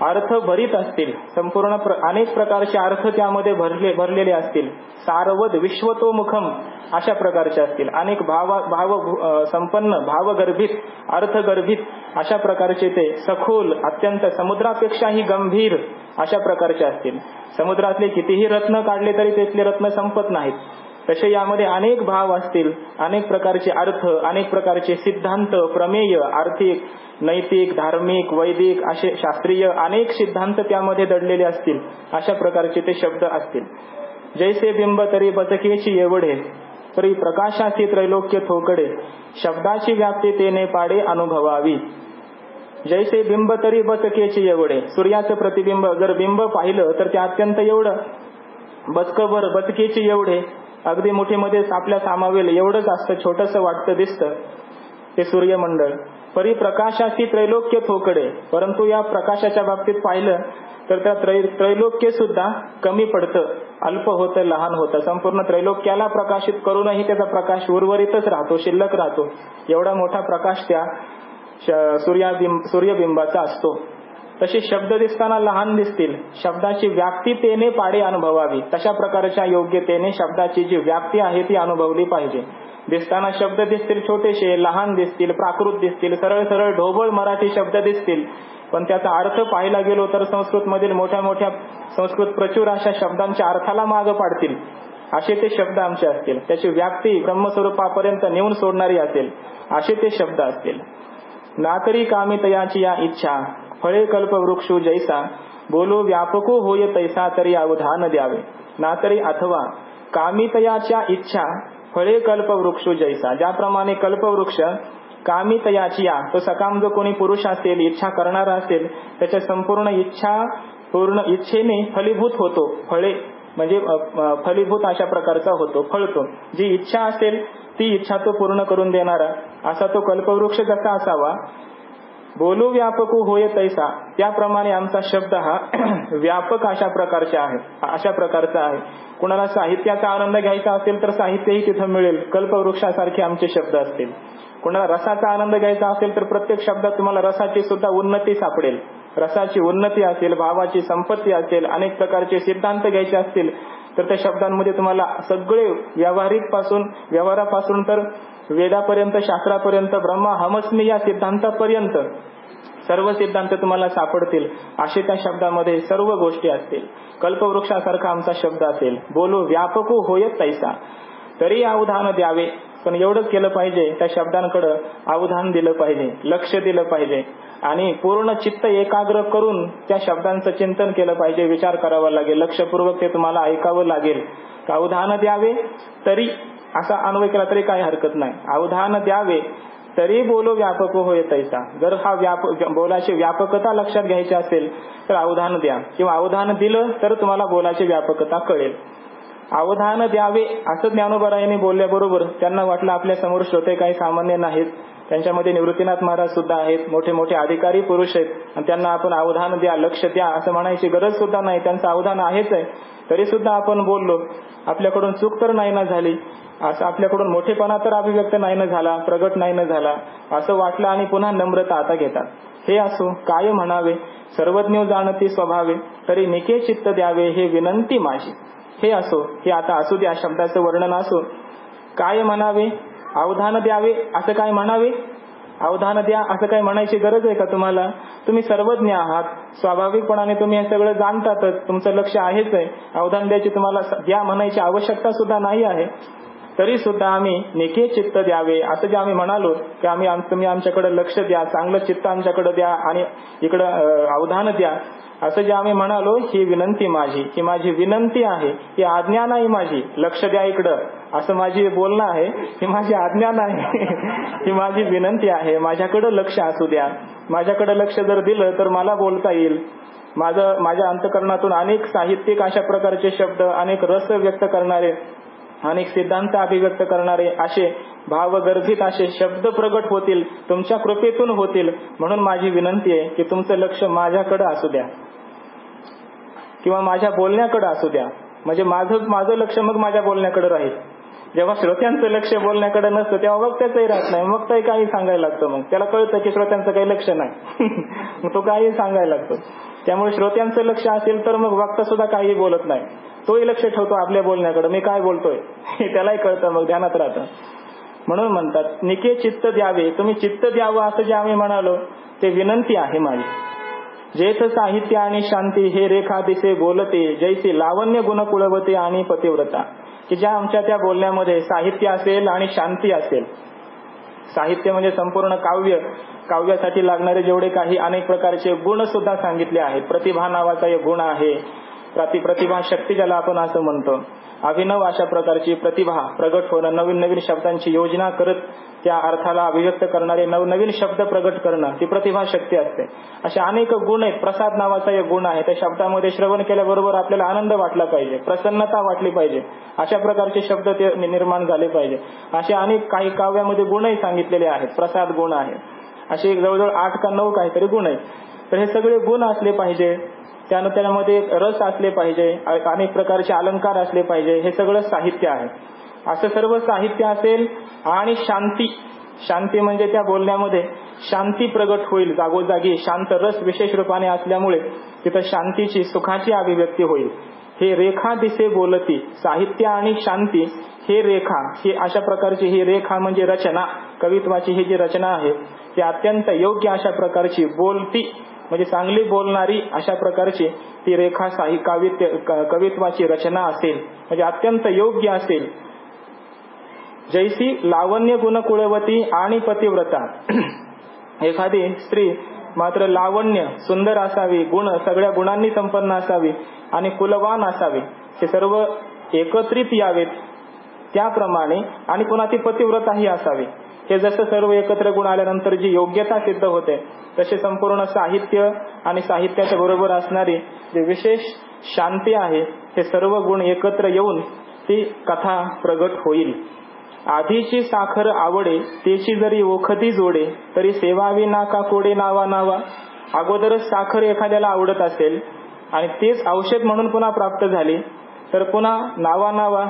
S1: अर्थ भरित असतील, संपूर्ण अनेक प्रकारचे अर्थ त्यामध्ये भरलेले असतील. सारवद विश्वतोमुखम अशा प्रकारचे असतील. अनेक भाव संपन्न, भावगर्भित, अर्थगर्भित अशा प्रकारचे ते सखोल, अत्यंत समुद्रापेक्षाही गंभीर अशा प्रकारचे असतील. समुद्रातले कितीही रत्न काढले तरी त्यातले रत्न संपत नाहीत. तसे यामध्ये अनेक भाव असतील, अनेक प्रकारचे अर्थ, अनेक प्रकारचे सिद्धांत, प्रमेय, आर्थिक, नैतिक, धार्मिक, वैदिक असे शास्त्रीय अनेक सिद्धांत त्यामध्ये दडलेले असतील. अशा प्रकारचे ते शब्द असतील. जैसे बिंब तरी बचकेची एवढे, तरी प्रकाशाची त्रैलोक्य थोकडे, शब्दाची व्याप्ती तेने पाडे अनुभवावी. जैसे बिंब तरी बचकेची एवढे, सूर्याचं प्रतिबिंब जर बिंब पाहिलं तर ते अत्यंत एवढं, बचकभर बचकेची एवढे, अगदी मुठीमध्ये आपल्या सामावेल एवढंच असतं, छोटंसं वाटतं, दिसतं ते सूर्यमंडळ. परी प्रकाशाची त्रैलोक्य थोकडे, परंतु या प्रकाशाच्या बाबतीत पाहिलं तर त्या त्रैलोक्य सुद्धा कमी पडतं, अल्प होतं, लहान होतं. संपूर्ण त्रैलोक्याला प्रकाशित करूनही त्याचा प्रकाश उर्वरितच राहतो, शिल्लक राहतो. एवढा मोठा प्रकाश त्या सूर्यबिंबाचा असतो. तसे शब्द दिसताना लहान दिसतील, शब्दाची व्याप्ती तेने पाडे अनुभवावी. तशा प्रकारच्या योग्यतेने शब्दाची जी व्याप्ती आहे ती अनुभवली पाहिजे. दिसताना शब्द दिसतील छोटेसे, लहान दिसतील, प्राकृत दिसतील, सरळ सरळ ढोबळ मराठी शब्द दिसतील, पण त्याचा अर्थ पाहायला गेलो तर संस्कृत मधील मोठ्या मोठ्या संस्कृत प्रचूर अशा शब्दांच्या अर्थाला मागे पाडतील असे ते शब्द आमचे असतील. त्याची व्याप्ती ब्रह्मस्वरूपापर्यंत नेऊन सोडणारी असेल असे ते शब्द असतील. नातरी कामितयाची या इच्छा, फळे कल्पवृक्षू जैसा, बोलो व्यापको होय तैसा तरी अवधान द्यावे. नातरी अथवा कामितयाच्या इच्छा, फळे कल्पवृक्षू जैसा, ज्याप्रमाणे कल्पवृक्ष कामितयाची या, तो सकाम जो कोणी पुरुष असेल, इच्छा करणारा असेल, त्याच्या संपूर्ण इच्छा पूर्ण इच्छेने फलीभूत होतो. फळे म्हणजे फलीभूत अशा प्रकारचा होतो, फळतो. जी इच्छा असेल ती इच्छा तो पूर्ण करून देणारा असा तो कल्पवृक्ष कसा असावा. बोलू व्यापकू होय तैसा, त्याप्रमाणे आमचा शब्द हा व्यापक अशा प्रकारचा आहे. कुणाला साहित्याचा आनंद घ्यायचा असेल तर साहित्यही तिथं मिळेल, कल्पवृक्षासारखे आमचे शब्द असतील. कुणाला रसाचा आनंद घ्यायचा असेल तर प्रत्येक शब्दात तुम्हाला रसाची सुद्धा उन्नती सापडेल. रसाची उन्नती असेल, भावाची संपत्ती असेल, अनेक प्रकारचे सिद्धांत घ्यायचे असतील तर त्या शब्दांमध्ये तुम्हाला सगळे व्यवहारापासून तर वेदापर्यंत, शास्त्रापर्यंत, ब्रह्मा हमस्मी या सिद्धांतापर्यंत सर्व सिद्धांत तुम्हाला सापडतील. असे त्या शब्दामध्ये सर्व गोष्टी असतील. कल्पवृक्षासारखा आमचा शब्द असेल. बोलो व्यापको होय तैसा तरी अवधान द्यावे. पण एवढंच केलं पाहिजे, त्या शब्दांकडे अवधान दिलं पाहिजे, लक्ष दिलं पाहिजे आणि पूर्ण चित्त एकाग्र करून त्या शब्दांचं चिंतन केलं पाहिजे, विचार करावा लागेल, लक्षपूर्वक ते तुम्हाला ऐकावं लागेल. अवधान द्यावे तरी असा अन्वय केला तरी काही हरकत नाही. अवधान द्यावे तरी बोलो व्यापक होय तैसा. जर हा बोलाची व्यापकता लक्षात घ्यायची असेल तर अवधान द्या, किंवा अवधान दिलं तर तुम्हाला बोलाची व्यापकता कळेल. अवधान द्यावे असं ज्ञानोबरायांनी बोलल्याबरोबर त्यांना वाटलं आपल्या समोर श्रोते काही सामान्य नाहीत, त्यांच्यामध्ये निवृत्तीनाथ महाराज सुद्धा आहेत, मोठे मोठे अधिकारी पुरुष आहेत, आणि त्यांना आपण अवधान द्या, लक्ष द्या असं म्हणायची गरज सुद्धा नाही, त्यांचं अवधान आहेच आहे. तरी सुद्धा आपण बोललो, आपल्याकडून चूक तर नाही ना झाली, असं आपल्याकडून मोठेपणा तर अभिव्यक्त नाही ना झाला, प्रगट नाही ना झाला असं वाटलं, आणि पुन्हा नम्रता आता घेतात. हे असो काय म्हणावे, सर्वज्ञ जाणती स्वभावे, तरी निके चित्त द्यावे हे विनंती माझी. हे असो, हे आता असू द्या, शब्दाचं वर्णन असो. काय म्हणावे, अवधान द्यावे असं काय म्हणावे, अवधान द्या असं काय म्हणायची गरज आहे का तुम्हाला? तुम्ही सर्वज्ञ आहात, स्वाभाविकपणाने तुम्ही हे सगळं जाणतातच, तुमचं लक्ष आहेच आहे. अवधान द्यायची तुम्हाला द्या म्हणायची आवश्यकता सुद्धा नाही आहे. तरी सुद्धा आम्ही निके चित्त द्यावे असं जे आम्ही म्हणालो की तुम्ही आमच्याकडे लक्ष द्या, चांगलं चित्त आमच्याकडे द्या आणि इकडं अवधान द्या असं जे आम्ही म्हणालो, ही विनंती माझी, ही माझी विनंती आहे, ही आज्ञा नाही माझी. लक्ष द्या इकडं असं माझी बोलणं आहे, ही माझी आज्ञा नाही, ही माझी विनंती आहे. माझ्याकडे लक्ष असू द्या. माझ्याकडे लक्ष जर दिलं तर मला बोलता येईल. माझ्या अंतकरणातून अनेक साहित्यिक अशा प्रकारचे शब्द, अनेक रस व्यक्त करणारे, अनेक सिद्धांत अभिव्यक्त करणारे, असे भावगर्भित असे शब्द प्रगट होतील, तुमच्या कृपेतून होतील. म्हणून माझी विनंती आहे की तुमचं लक्ष माझ्याकडे असू द्या किंवा माझ्या बोलण्याकडे असू द्या. म्हणजे माझं लक्ष मग माझ्या बोलण्याकडे राहील. जेव्हा श्रोत्यांचं लक्ष बोलण्याकडे नसतं तेव्हा मग त्याचंही राहत नाही, मग ते काही सांगायला लागतं. मग त्याला कळतं की श्रोत्यांचं काही लक्ष नाही, मग तो काही सांगायला लागतो. त्यामुळे श्रोत्यांचं लक्ष असेल तर मग वक्ता सुद्धा काही बोलत नाही, तोही लक्ष ठेवतो आपल्या बोलण्याकडे, मी काय बोलतोय त्यालाही कळतं, मग ध्यानात राहतं. म्हणून म्हणतात निके चित्त द्यावे, तुम्ही चित्त द्यावं असं जे आम्ही म्हणालो ते विनंती आहे माझी. जेथ साहित्य आणि शांती हे रेखा दिसे बोलते, जैसे लावण्य गुण कुळवते आणि पतिव्रता. की ज्या आमच्या त्या बोलण्यामध्ये साहित्य असेल आणि शांती असेल. साहित्य म्हणजे संपूर्ण काव्यासाठी लागणारे जेवढे काही अनेक प्रकारचे गुण सुद्धा सांगितले आहेत. प्रतिभा नावाचा एक गुण आहे, प्रतिभा शक्ती ज्याला आपण असं म्हणतो. अभिनव अशा प्रकारची प्रतिभा प्रगट होणं, नवीन नवीन शब्दांची योजना करत त्या अर्थाला अभिव्यक्त करणारे नवनवीन शब्द प्रगट करणं, ती प्रतिभा शक्ती असते. अशा अनेक गुण आहेत. प्रसाद नावाचा एक गुण आहे, त्या शब्दामध्ये श्रवण केल्याबरोबर आपल्याला आनंद वाटला पाहिजे, प्रसन्नता वाटली पाहिजे, अशा प्रकारचे शब्द ते निर्माण झाले पाहिजे. असे अनेक काही काव्यामध्ये गुणही सांगितलेले आहेत, प्रसाद गुण आहे. असे जवळजवळ 8 का 9 काहीतरी गुण आहेत. तर हे सगळे गुण असले पाहिजे, त्यामध्ये रस असले पाहिजे, अनेक प्रकारचे अलंकार असले पाहिजे, हे सगळं साहित्य आहे. असं सर्व साहित्य असेल आणि शांती म्हणजे त्या बोलण्यामध्ये शांती प्रगट होईल, जागोजागी शांत रस विशेष रूपाने असल्यामुळे तिथं शांतीची, सुखाची अभिव्यक्ती होईल. हे रेखा दिसे बोलती, साहित्य आणि शांती हे रेखा, ही अशा प्रकारची ही रेखा म्हणजे रचना, कवित्वाची ही जी रचना आहे ती अत्यंत योग्य अशा प्रकारची, बोलती म्हणजे चांगली बोलणारी अशा प्रकारची ती रेखा कवित्वाची रचना असेल, म्हणजे अत्यंत योग्य असेल. जैसी लावण्य गुण कुळवती आणि पतिव्रता. एखादी स्त्री मात्र लावण्य सुंदर असावी, गुण सगळ्या गुणांनी संपन्न असावी आणि कुलवान असावी, हे सर्व एकत्रित यावेत त्याप्रमाणे, आणि पुन्हा ती पतिव्रताही असावी. हे जसं सर्व एकत्र गुण आल्यानंतर जी योग्यता सिद्ध होते, तसे संपूर्ण साहित्य आणि साहित्याच्या बरोबर असणारी जे विशेष शांती आहे, हे सर्व गुण एकत्र येऊन ती कथा प्रगट होईल. आधीची साखर आवडे, तेची जरी ओखती जोडे, तरी सेवावी नाका कोडे नावा नावा. अगोदरच साखर एखाद्याला आवडत असेल आणि तेच औषध म्हणून पुन्हा प्राप्त झाली, तर पुन्हा नावा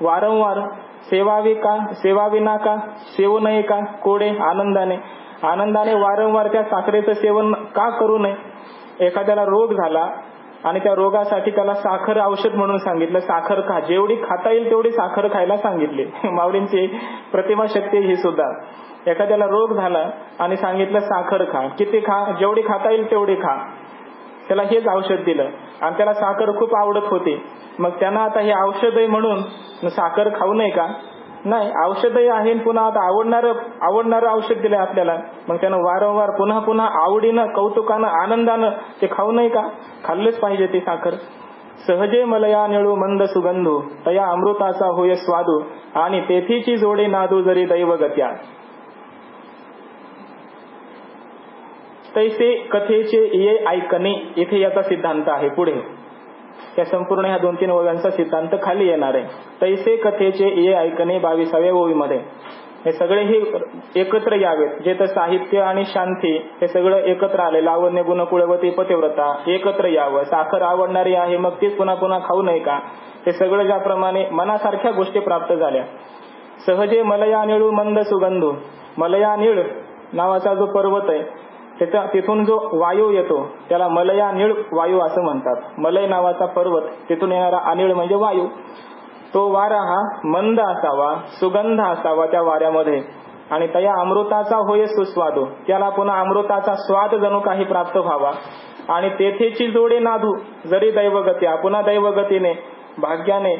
S1: वारंवार सेवावी नाका, सेवू नये का, कोडे आनंदाने वारंवार त्या साखरेचं सेवन का करू नये. एखाद्याला रोग झाला आणि त्या रोगासाठी त्याला साखर औषध म्हणून सांगितलं, साखर खा, जेवढी खाता येईल तेवढी साखर खायला सांगितली. माऊलींची प्रतिमा शक्ती ही सुद्धा. एखाद्याला रोग झाला आणि सांगितलं साखर खा, किती खा, जेवढी खाता येईल तेवढी खा. त्याला हेच औषध दिलं आणि त्याला साखर खूप आवडत होती. मग त्यांना आता हे औषध आहे म्हणून साखर खाऊ नये का? नाही, औषधही आहे, पुन्हा आता आवडणारं औषध दिलंय आपल्याला, मग त्यानं वारंवार पुन्हा आवडीनं, कौतुकानं, आनंदानं ते खाऊ नये का? खाल्लंच पाहिजे ते साखर. सहजे मलया निळू मंद सुगंधू, तया अमृताचा होय स्वादू, आणि तेथीची जोडे नादू जरी दैवगत्या. तैसे कथेचे ये ऐकणे, इथे याचा सिद्धांत आहे. पुढे त्या संपूर्ण ह्या 2-3 ओव्यांचा सिद्धांत खाली येणार आहे. तैसे कथेचे ये ऐकणे 22व्या ओवीमध्ये हे सगळे हे एकत्र यावेत. जे तर साहित्य आणि शांती हे सगळं एकत्र आले. लावण्य गुण कुळवती पतिव्रता एकत्र यावं. साखर आवडणारी आहे मग तीच पुन्हा पुन्हा खाऊ नये का, हे सगळं ज्याप्रमाणे मनासारख्या गोष्टी प्राप्त झाल्या. सहजे मलया निळू मंद सुगंधू, मलया निळ नावाचा जो पर्वत आहे तिथून जो वायू येतो त्याला मलया निळ वायू असं म्हणतात. मलय नावाचा पर्वत तिथून येणारा अनिळ म्हणजे वायू. तो वारा हा मंद असावा, सुगंध असावा त्या वाऱ्यामध्ये, आणि त्या अमृताचा होय सुस्वादो, त्याला पुन्हा अमृताचा स्वाद जणू काही प्राप्त व्हावा. आणि तेथेची जोडे नादू, जरी दैवगती पुन्हा दैवगतीने भाग्याने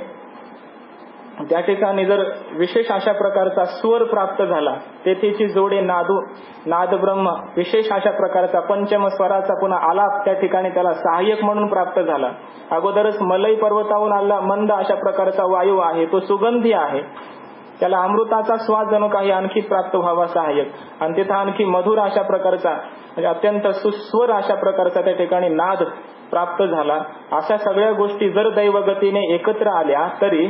S1: त्या ठिकाणी जर विशेष अशा प्रकारचा स्वर प्राप्त झाला, तेथेची जोडे नादू, नाद ब्रह्म, विशेष अशा प्रकारचा पंचम स्वराचा पुन्हा आलाप त्या ठिकाणी त्याला सहाय्यक म्हणून प्राप्त झाला. अगोदरच मलई पर्वताहून आला मंद अशा प्रकारचा वायू आहे, तो सुगंधी आहे, त्याला अमृताचा स्वाद जणू काही आणखी प्राप्त व्हावा सहाय्यक, आणि तिथं आणखी मधुर अशा प्रकारचा म्हणजे अत्यंत सुस्वर अशा प्रकारचा त्या ठिकाणी नाद प्राप्त झाला. अशा सगळ्या गोष्टी जर दैवगतीने एकत्र आल्या तरी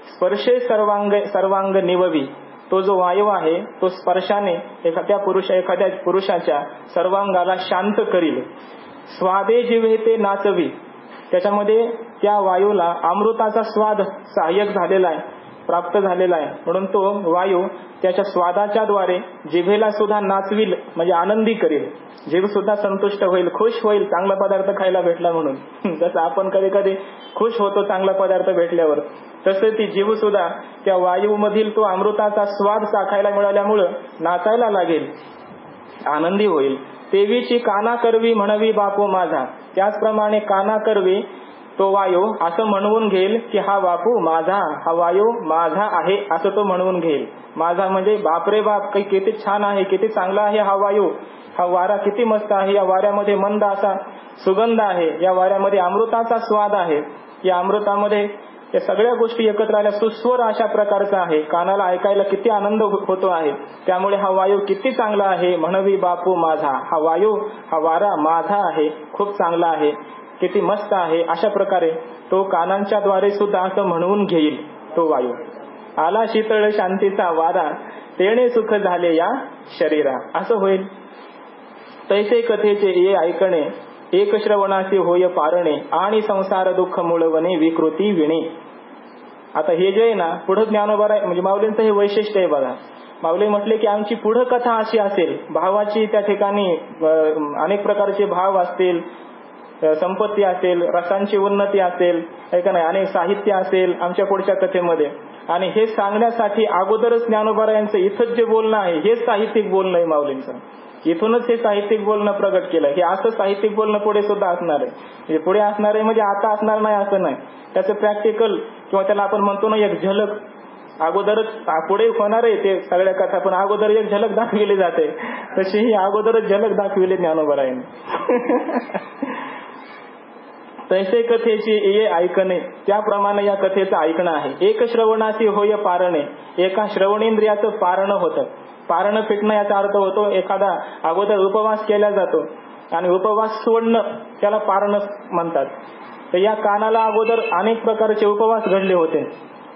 S1: स्पर्शे सर्वांग निववी, तो जो वायू आहे तो स्पर्शाने एखाद्या पुरुषाच्या सर्वांगाला शांत करील. स्वादे जिव्हे ते नाचवी, त्याच्यामध्ये त्या वायूला अमृताचा स्वाद सहाय्यक झालेला आहे, प्राप्त झालेला आहे, म्हणून तो वायू त्याच्या स्वादाच्या द्वारे जिभेला सुद्धा नाचविल म्हणजे आनंदी करेल. जीभ सुद्धा संतुष्ट होईल, खुश होईल चांगला पदार्थ खायला भेटला म्हणून. जसं आपण कधी कधी खुश होतो चांगला पदार्थ भेटल्यावर, तसे ती जीव सुद्धा त्या वायूमधील तो अमृताचा स्वाद चाखायला मिळाल्यामुळं नाचायला लागेल, आनंदी होईल. तेवीची काना करवी म्हणवी बापू माझा, त्याचप्रमाणे काना करवी तो वायू असं म्हणवून घेईल की हा बापू माझा, हा वायू माझा आहे असं तो म्हणवून घेईल. माझा म्हणजे बापरे बाप, काही किती छान आहे, किती चांगला आहे हा वायू, हा वारा किती मस्त आहे, या वाऱ्यामध्ये मंद असा सुगंध आहे, या वाऱ्यामध्ये अमृताचा स्वाद आहे, या अमृतामध्ये या सगळ्या गोष्टी एकत्र आल्या, सुस्वर अशा प्रकारचा आहे, कानाला ऐकायला किती आनंद होतो आहे, त्यामुळे हा वायू किती चांगला आहे. म्हणवी बापू माझा, हा वायू हा वारा माझा आहे, खूप चांगला आहे, किती मस्त आहे, अशा प्रकारे तो कानांच्या द्वारे सुद्धा असं म्हणवून घेईल. तो वायू आला शीतळ शांतीचा वारा, तेणे सुख झाले या शरीरा, असं होईल. तैसे कथेचे ये ऐकणे, एक श्रवणाचे होय पारणे, आणि संसार दुःख मुळवणे विकृती विणे. आता हे जे आहे ना पुढं ज्ञानोबा म्हणजे माऊलींचं हे वैशिष्ट्य आहे बघा. माऊली म्हटले की आमची पुढं कथा अशी असेल, भावाची त्या ठिकाणी अनेक प्रकारचे भाव असतील, संपत्ती असेल, रसांची उन्नती असेल, का नाही, अनेक साहित्य असेल आमच्या पुढच्या कथेमध्ये. आणि हे सांगण्यासाठी अगोदरच ज्ञानोबा इथंच जे बोलणं आहे हेच साहित्यिक बोलणं आहे माऊलींचं. इथूनच हे साहित्यिक बोलणं प्रगट केलं. हे असं साहित्यिक बोलणं पुढे सुद्धा असणार आहे. म्हणजे पुढे असणार आहे म्हणजे आता असणार नाही असं नाही, त्याचं प्रॅक्टिकल किंवा त्याला आपण म्हणतो ना एक झलक अगोदरच पुढे होणार आहे. ते सगळ्या कथा पण अगोदर एक झलक दाखविली जाते, तशी ही अगोदरच झलक दाखविली ज्ञानोबरायांनी. तैसे कथेची ये ऐकणे, त्याप्रमाणे या कथेचं ऐकणं आहे. एक श्रवणाची होय पारणे, एका श्रवणेंद्रियाचं पारण होतं. पारण फिटणं याचा अर्थ होतो एखादा अगोदर उपवास केला जातो आणि उपवास सोडणं त्याला पारण म्हणतात. तर या कानाला अगोदर अनेक प्रकारचे उपवास घडले होते,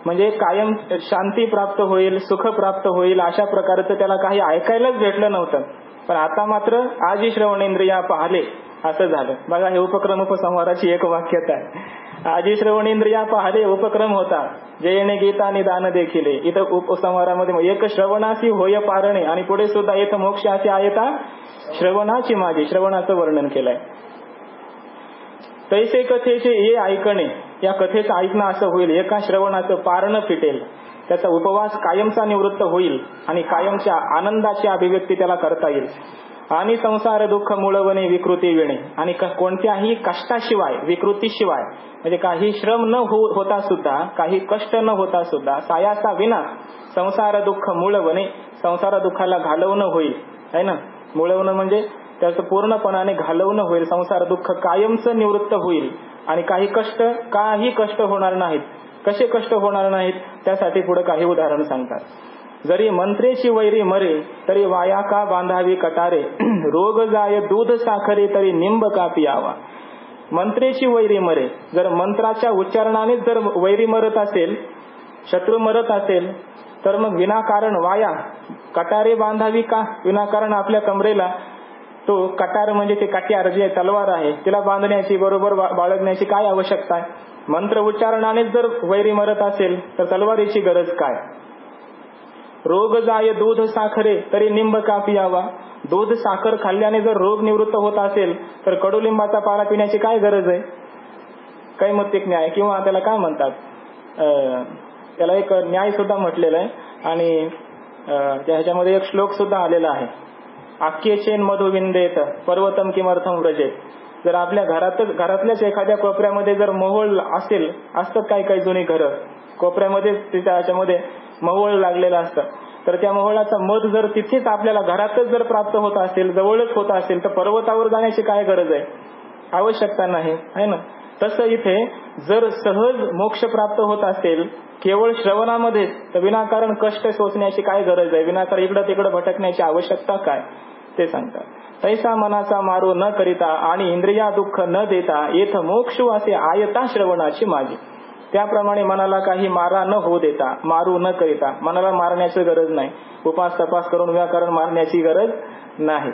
S1: म्हणजे कायम शांती प्राप्त होईल, सुख प्राप्त होईल अशा प्रकारचं त्याला काही ऐकायलाच भेटलं नव्हतं. पण आता मात्र आजी श्रवणेंद्रिया पाहले असं झालं. बघा हे उपक्रम उपसंहाराची एक वाक्यता आहे. आजी श्रवणेंद्रिया पाहले उपक्रम होता, जयने गीता निदान देखिले. इथं उपसंहारामध्ये एक श्रवणाची होय पारणे आणि पुढे सुद्धा येतं मोक्षाची आयता श्रवणाची माझी, श्रवणाचं वर्णन केलंय. तैसे कथेचे ये ऐकणे, या कथेचं ऐकणं असं होईल, एका श्रवणाचं पारण फिटेल, त्याचा उपवास कायमचा निवृत्त होईल आणि कायमच्या आनंदाची अभिव्यक्ती त्याला करता येईल. आणि संसार दुःख मुळवणे विकृती विणे, आणि कोणत्याही कष्टाशिवाय, विकृतीशिवाय म्हणजे काही श्रम न होता सुद्धा, काही कष्ट न होता सुद्धा सायासा विना संसार दुःख मुळवणे, संसार दुःखाला घालवणं होईल, है ना. मुळवणं म्हणजे त्याचं पूर्णपणाने घालवणं होईल, संसार दुःख कायमचं निवृत्त होईल आणि काही कष्ट होणार नाहीत. कसे कष्ट होणार नाहीत त्यासाठी पुढे काही उदाहरण सांगतात. जरी मंत्रेची वैरी मरे तरी वाया का बांधावी कटारे, रोग जाय दूध साखरे तरी निंब का पियावा. मंत्रेची वैरी मरे, जर मंत्राच्या उच्चारणानेच जर वैरी मरत असेल, शत्रू मरत असेल, तर मग विनाकारण वाया कटारे बांधावी का. विनाकारण आपल्या कमरेला तो कटार म्हणजे ते कट्यार जे तलवार आहे तिला बांधण्याची, बरोबर बाळगण्याची काय आवश्यकता आहे. मंत्र उच्चारणानेच जर वैरी मरत असेल तर तलवारीची गरज काय. रोग जाय दूध साखरे तरी निंब का पियावा. दूध साखर खाल्ल्याने जर रोग निवृत्त होत असेल तर कडुलिंबाचा पाला पिण्याची काय गरज आहे. कैमुत्तिक न्याय किंवा त्याला काय म्हणतात, त्याला एक न्याय सुद्धा म्हटलेला आहे आणि ह्याच्यामध्ये एक श्लोक सुद्धा आलेला आहे. आख्येचेन मधुविंदेत पर्वतम किमर्थम व्रजेत. जर आपल्या घरातल्याच एखाद्या कोपऱ्यामध्ये जर मोहोळ असेल, असतात काही काही जुनी घरं कोपऱ्यामध्ये त्याच्यामध्ये मोहोळ लागलेला असतं, तर त्या मोहोळाचा मध जर तिथेच आपल्याला घरातच जर प्राप्त होत असेल, जवळच होत असेल, तर पर्वतावर जाण्याची काय गरज आहे, आवश्यकता नाही आहे ना. तसं इथे जर सहज मोक्ष प्राप्त होत असेल केवळ श्रवणामध्ये, तर विनाकारण कष्ट सोसण्याची काय गरज आहे, विनाकारण इकडं तिकडं भटकण्याची आवश्यकता काय ते सांगतात. तैसा मनाचा मारू न करिता आणि इंद्रिया दुःख न देता येथ मोक्ष वासे आयता श्रवणाची माझी. त्याप्रमाणे मनाला काही मारा न होऊ देता, मारू न करिता, मनाला मारण्याची गरज नाही, उपास तपास करून व्याकरण मारण्याची गरज नाही.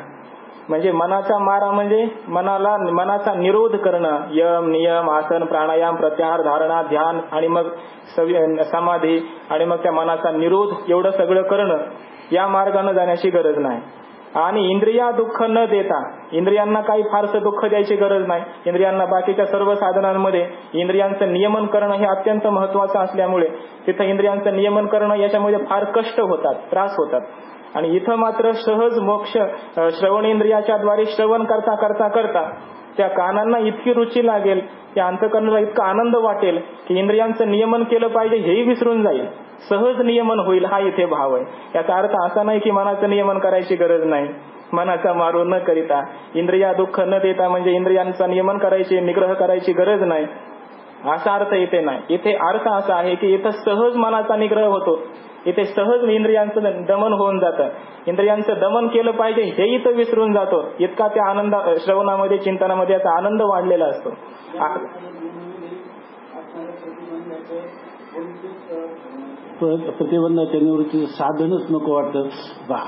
S1: म्हणजे मनाचा मारा म्हणजे मनाचा निरोध करणं, यम नियम आसन प्राणायाम प्रत्याहार धारणा ध्यान आणि मग समाधी आणि मग त्या मनाचा निरोध, एवढं सगळं करणं, या मार्गाने जाण्याची गरज नाही. आणि इंद्रिया दुःख न देता, इंद्रियांना काही फारसं दुःख द्यायची गरज नाही. इंद्रियांना बाकीच्या सर्व साधनांमध्ये इंद्रियांचं नियमन करणं हे अत्यंत महत्वाचं असल्यामुळे तिथं इंद्रियांचं नियमन करणं याच्यामध्ये फार कष्ट होतात, त्रास होतात. आणि इथं मात्र सहज मोक्ष श्रवणेंद्रियाच्या द्वारे श्रवण करता करता करता त्या कानांना इतकी रुची लागेल, त्या अंतकरणाला इतका आनंद वाटेल की इंद्रियांचं नियमन केलं पाहिजे हेही विसरून जाईल, सहज नियमन होईल. हा इथे भाव आहे. याचा अर्थ असा नाही की मनाचं नियमन करायची गरज नाही, मनाचा मारू न करिता इंद्रिया दुःख न देता म्हणजे इंद्रियांचं नियमन करायची, निग्रह करायची गरज नाही, असा अर्थ इथे नाही. इथे अर्थ असा आहे की इथं सहज मनाचा निग्रह होतो, इथे सहज इंद्रियांचं दमन होऊन जातं. इंद्रियांचं दमन केलं पाहिजे हे इथं विसरून जातो, इतका त्या आनंद श्रवणामध्ये चिंतनामध्ये याचा आनंद वाढलेला असतो.
S2: प्रतिबंधाच्या निवृत्तीचं साधनच नको वाटतं.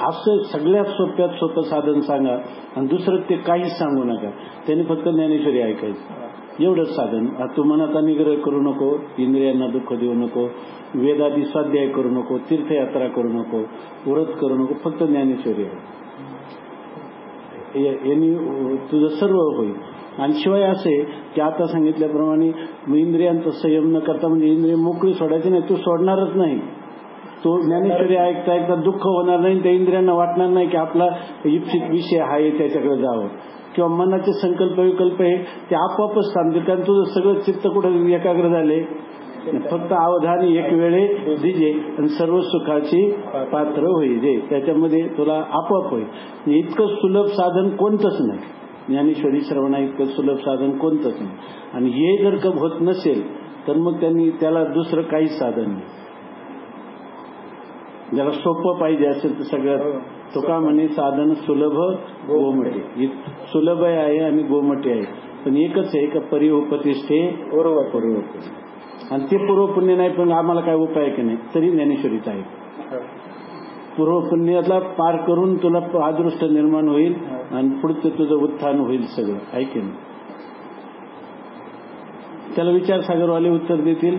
S2: असं सगळ्यात सोप्यात सोपं साधन सांगा आणि दुसरं ते काहीच सांगू नका, त्यांनी फक्त ज्ञानेश्वरी ऐकायचं, एवढंच साधन. तू मनाचा निग्रह करू नको, इंद्रियांना दुःख देऊ नको, वेदादी स्वाध्याय करू नको, तीर्थयात्रा करू नको, व्रत करू नको, फक्त ज्ञानेश्वरी आहे. यांनी तुझं सर्व होईल. आणि शिवाय असे की आता सांगितल्याप्रमाणे इंद्रियांचा संयम न करता म्हणजे इंद्रिय मोकळी सोडायची नाही, तू सोडणारच नाही. तो ज्ञानेश्वरी ऐकता ऐकता दुःख होणार नाही, त्या इंद्रियांना वाटणार नाही की आपला इप्सित विषय आहे त्याच्याकडे जावं, किंवा मनाचे संकल्प विकल्प हे ते आपोआपच थांबते. कारण तुझं सगळं चित्त कुठं एकाग्र झाले, फक्त अवधान एक वेळे दिजे आणि सर्व सुखाची पात्र होईल, त्याच्यामध्ये तुला आपोआप होईल. इतकं सुलभ साधन कोणतंच नाही, ज्ञानेश्वरी श्रवणा इतकं सुलभ साधन कोणतंच नाही. आणि हे जर कब होत नसेल तर मग त्याला दुसरं काहीच साधन नाही. ज्याला सोपं पाहिजे असेल तर सगळ्यात तुका म्हणे साधन सुलभ गोमटे. सुलभ आहे आणि गोमटे आहे, पण एकच आहे का परिवपतिष्ठे पूर्व. आणि ते पूर्वपुण्य नाही, पण आम्हाला काय उपाय आहे की नाही, तरी ज्ञानेश्वरीचा आहे. पूर्वपुण्याला पार करून तुला अदृष्ट निर्माण होईल आणि पुढचं तुझं उत्थान होईल सगळं, आहे की नाही. त्याला विचारसागरवाले उत्तर देतील,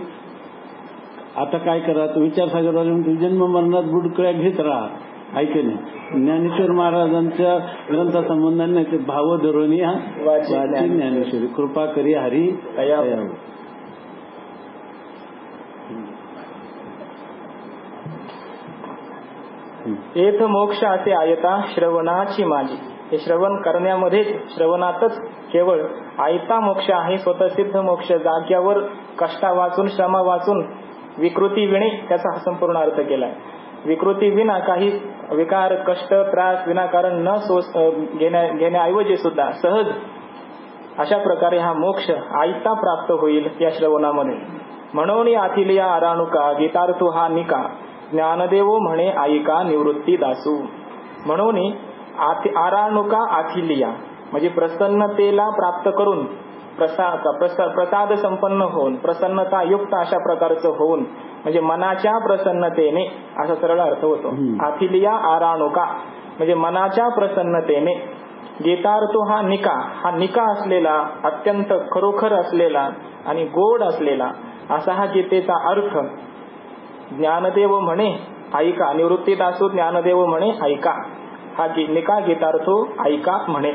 S2: आता काय करा. तर विचारसागरवाले म्हणतील जन्म मरणात बुडकळ्या घेत राहा, आहे की नाही. ज्ञानेश्वर महाराजांच्या ग्रंथा संबंधाने ते भाव धरून हा वाची ज्ञानेश्वरी कृपा करी हरी दयावो.
S1: येथ मोक्ष असे आयता श्रवणाची माझी. हे श्रवण करण्यामध्येच, श्रवणातच केवळ आयता मोक्ष आहे, स्वतः सिद्ध मोक्ष. जाग्यावर कष्टा वाचून श्रमा वाचून विकृती विणे त्याचा संपूर्ण अर्थ केलाय. विकृती विना काही विकार कष्ट त्रास विनाकारण न घेण्याऐवजी सुद्धा सहज अशा प्रकारे हा मोक्ष आयता प्राप्त होईल या श्रवणामध्ये. म्हणून आथिलिया आराणुका गीतार्थू हा निका ज्ञानदेव म्हणे ऐका निवृत्ती दासू. म्हणून आराणुका आथिलिया म्हणजे प्रसन्नतेला प्राप्त करून प्रसाद संपन्न होऊन प्रसन्नता युक्त अशा प्रकारचं होऊन म्हणजे मनाच्या प्रसन्नतेने असा सरळ अर्थ होतो. आथिलिया आराणुका म्हणजे मनाच्या प्रसन्नतेने. गीतार्थो हा निका असलेला अत्यंत खरोखर असलेला आणि गोड असलेला असा हा गीतेचा अर्थ. ज्ञानदेव म्हणे ऐका निवृत्ती दासू ज्ञानदेव म्हणे ऐका. हा निका गीतार्थो ऐका म्हणे.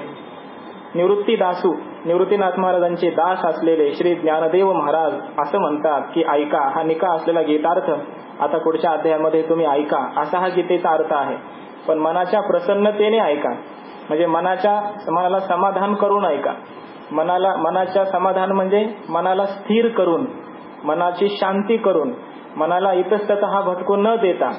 S1: निवृत्ती दासू निवृत्तीनाथ महाराजांचे दास असलेले श्री ज्ञानदेव महाराज असं म्हणतात की ऐका हा निका असलेला गीतार्थ आता पुढच्या अध्यायामध्ये तुम्ही ऐका असा हा गीतेचा अर्थ आहे. पण मनाच्या प्रसन्नतेने ऐका म्हणजे मनाला समाधान करून ऐका. मनाच्या समाधान म्हणजे मनाला स्थिर करून मनाची शांती करून मनाला इतस्ततः भटकू न देता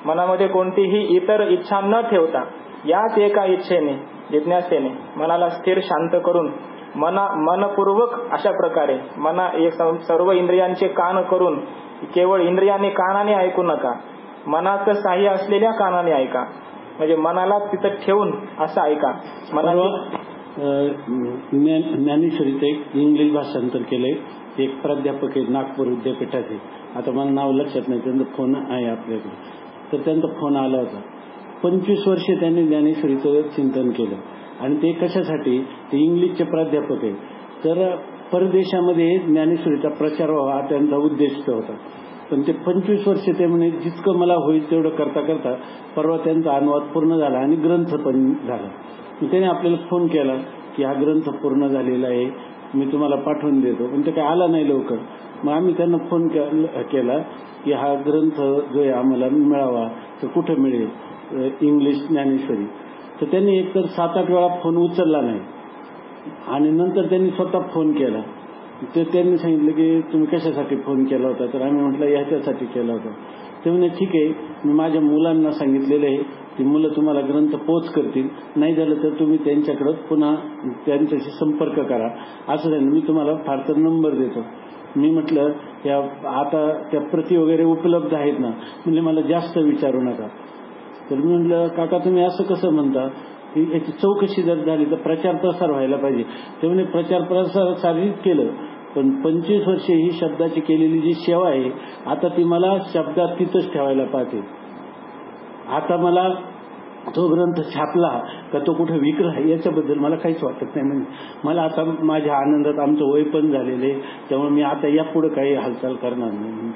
S1: मनामध्ये कोणतीही इतर इच्छा न ठेवता याच एका इच्छेने जिज्ञासेने मनाला स्थिर शांत करून मनपूर्वक अशा प्रकारे सर्व इंद्रियांचे कान करून केवळ इंद्रियाने कानाने ऐकू नका मनाचं साह्य असलेल्या कानाने ऐका म्हणजे मनाला तिथं ठेवून असं ऐका.
S2: ज्ञानेश्वरीचं एक इंग्लिश भाषांतर केलंय. एक प्राध्यापक आहे नागपूर विद्यापीठाचे. आता मला नाव लक्षात नाही त्यांचा फोन आहे आपल्याकडे. तर त्यांचा फोन आला होता. 25 वर्षे त्यांनी ज्ञानेश्वरीचं चिंतन केलं आणि ते कशासाठी ते इंग्लिशचे प्राध्यापक आहे. तर परदेशामध्ये ज्ञानेश्वरीचा प्रचार व्हावा हा त्यांचा उद्देश होता. पण ते 25 वर्षे ते म्हणे जितकं मला होईल तेवढं करता करता परवा त्यांचा अनुवाद पूर्ण झाला आणि ग्रंथ पण झाला. त्याने आपल्याला फोन केला की हा ग्रंथ पूर्ण झालेला आहे मी तुम्हाला पाठवून देतो. पण ते काय आला नाही लवकर. मग आम्ही त्यांना फोन केला की हा ग्रंथ जो आहे आम्हाला मिळावा तर कुठे मिळेल इंग्लिश ज्ञानेश्वरी. तर त्यांनी एकतर 7-8 वेळा फोन उचलला नाही आणि नंतर त्यांनी स्वतः फोन केला. तर त्यांनी सांगितलं की तुम्ही कशासाठी फोन केला होता. तर आम्ही म्हटलं ह्याच्यासाठी केला होता. ते म्हणे ठीक आहे मी माझ्या मुलांना सांगितलेलं आहे ती मुलं तुम्हाला ग्रंथ पोच करतील नाही झालं तर तुम्ही त्यांच्याकडं पुन्हा त्यांच्याशी संपर्क करा असं झालं. मी तुम्हाला फार तर नंबर देतो. मी म्हटलं आता त्या प्रती वगैरे उपलब्ध आहेत ना म्हणजे मला जास्त विचारू नका. तर मी म्हटलं काका तुम्ही असं कसं म्हणता की याची चौकशी जर झाली तर प्रचार प्रसार व्हायला पाहिजे. ते म्हणजे प्रचार प्रसार साधित केलं पण 25 वर्षे ही शब्दाची केलेली जी सेवा आहे आता ती मला शब्दात तिथंच ठेवायला पाहते. आता मला तो ग्रंथ छापला का तो कुठे विकला याच्याबद्दल मला काहीच वाटत नाही. म्हणजे मला आता माझ्या आनंदात आमचं वय पण झालेले त्यामुळे मी आता यापुढे काही हालचाल करणार नाही.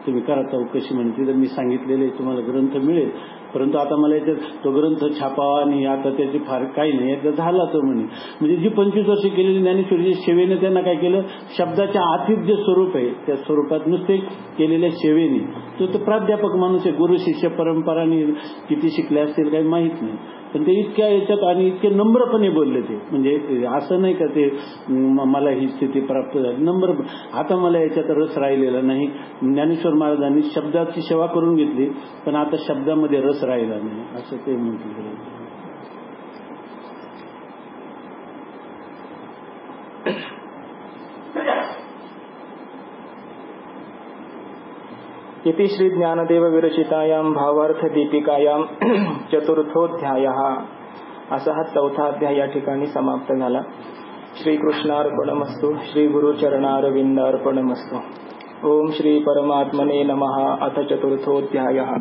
S2: तुम्ही करा चौकशी म्हणते तर मी सांगितलेले तुम्हाला ग्रंथ मिळेल परंतु आता मला याच्यात तो ग्रंथ छापावा आणि आता त्याचे फार काही नाही एकदा झाला तो म्हणे. म्हणजे जी 25 वर्षे केलेली ज्ञानेश्वरीच्या सेवेने त्यांना काय केलं शब्दाच्या आतीत जे स्वरूप आहे त्या स्वरूपात नुसते केलेल्या सेवेने तो प्राध्यापक माणूस आहे. गुरु शिष्य परंपराने किती शिकले असतील काही माहित नाही पण ते इतक्या याच्यात आणि इतके नम्रपणे बोलले. ते म्हणजे असं नाही का ते मला ही स्थिती प्राप्त झाली नम्र. आता मला याच्यात रस राहिलेला नाही. ज्ञानेश्वर महाराजांनी शब्दाची सेवा करून घेतली पण आता शब्दामध्ये रस राहिला नाही असं ते म्हटलं.
S1: इति श्री ज्ञानदेव विरचितायां भावार्थ दीपिकायां चतुर्थोध्यायः असा हा 4था अध्याय या ठिकाणी समाप्त झाला. श्रीकृष्णार्पणमस्तु. श्री गुरुचरणारविंदार्पणमस्तु. ओम श्री परमात्मने नमः. अथ चतुर्थोध्यायः.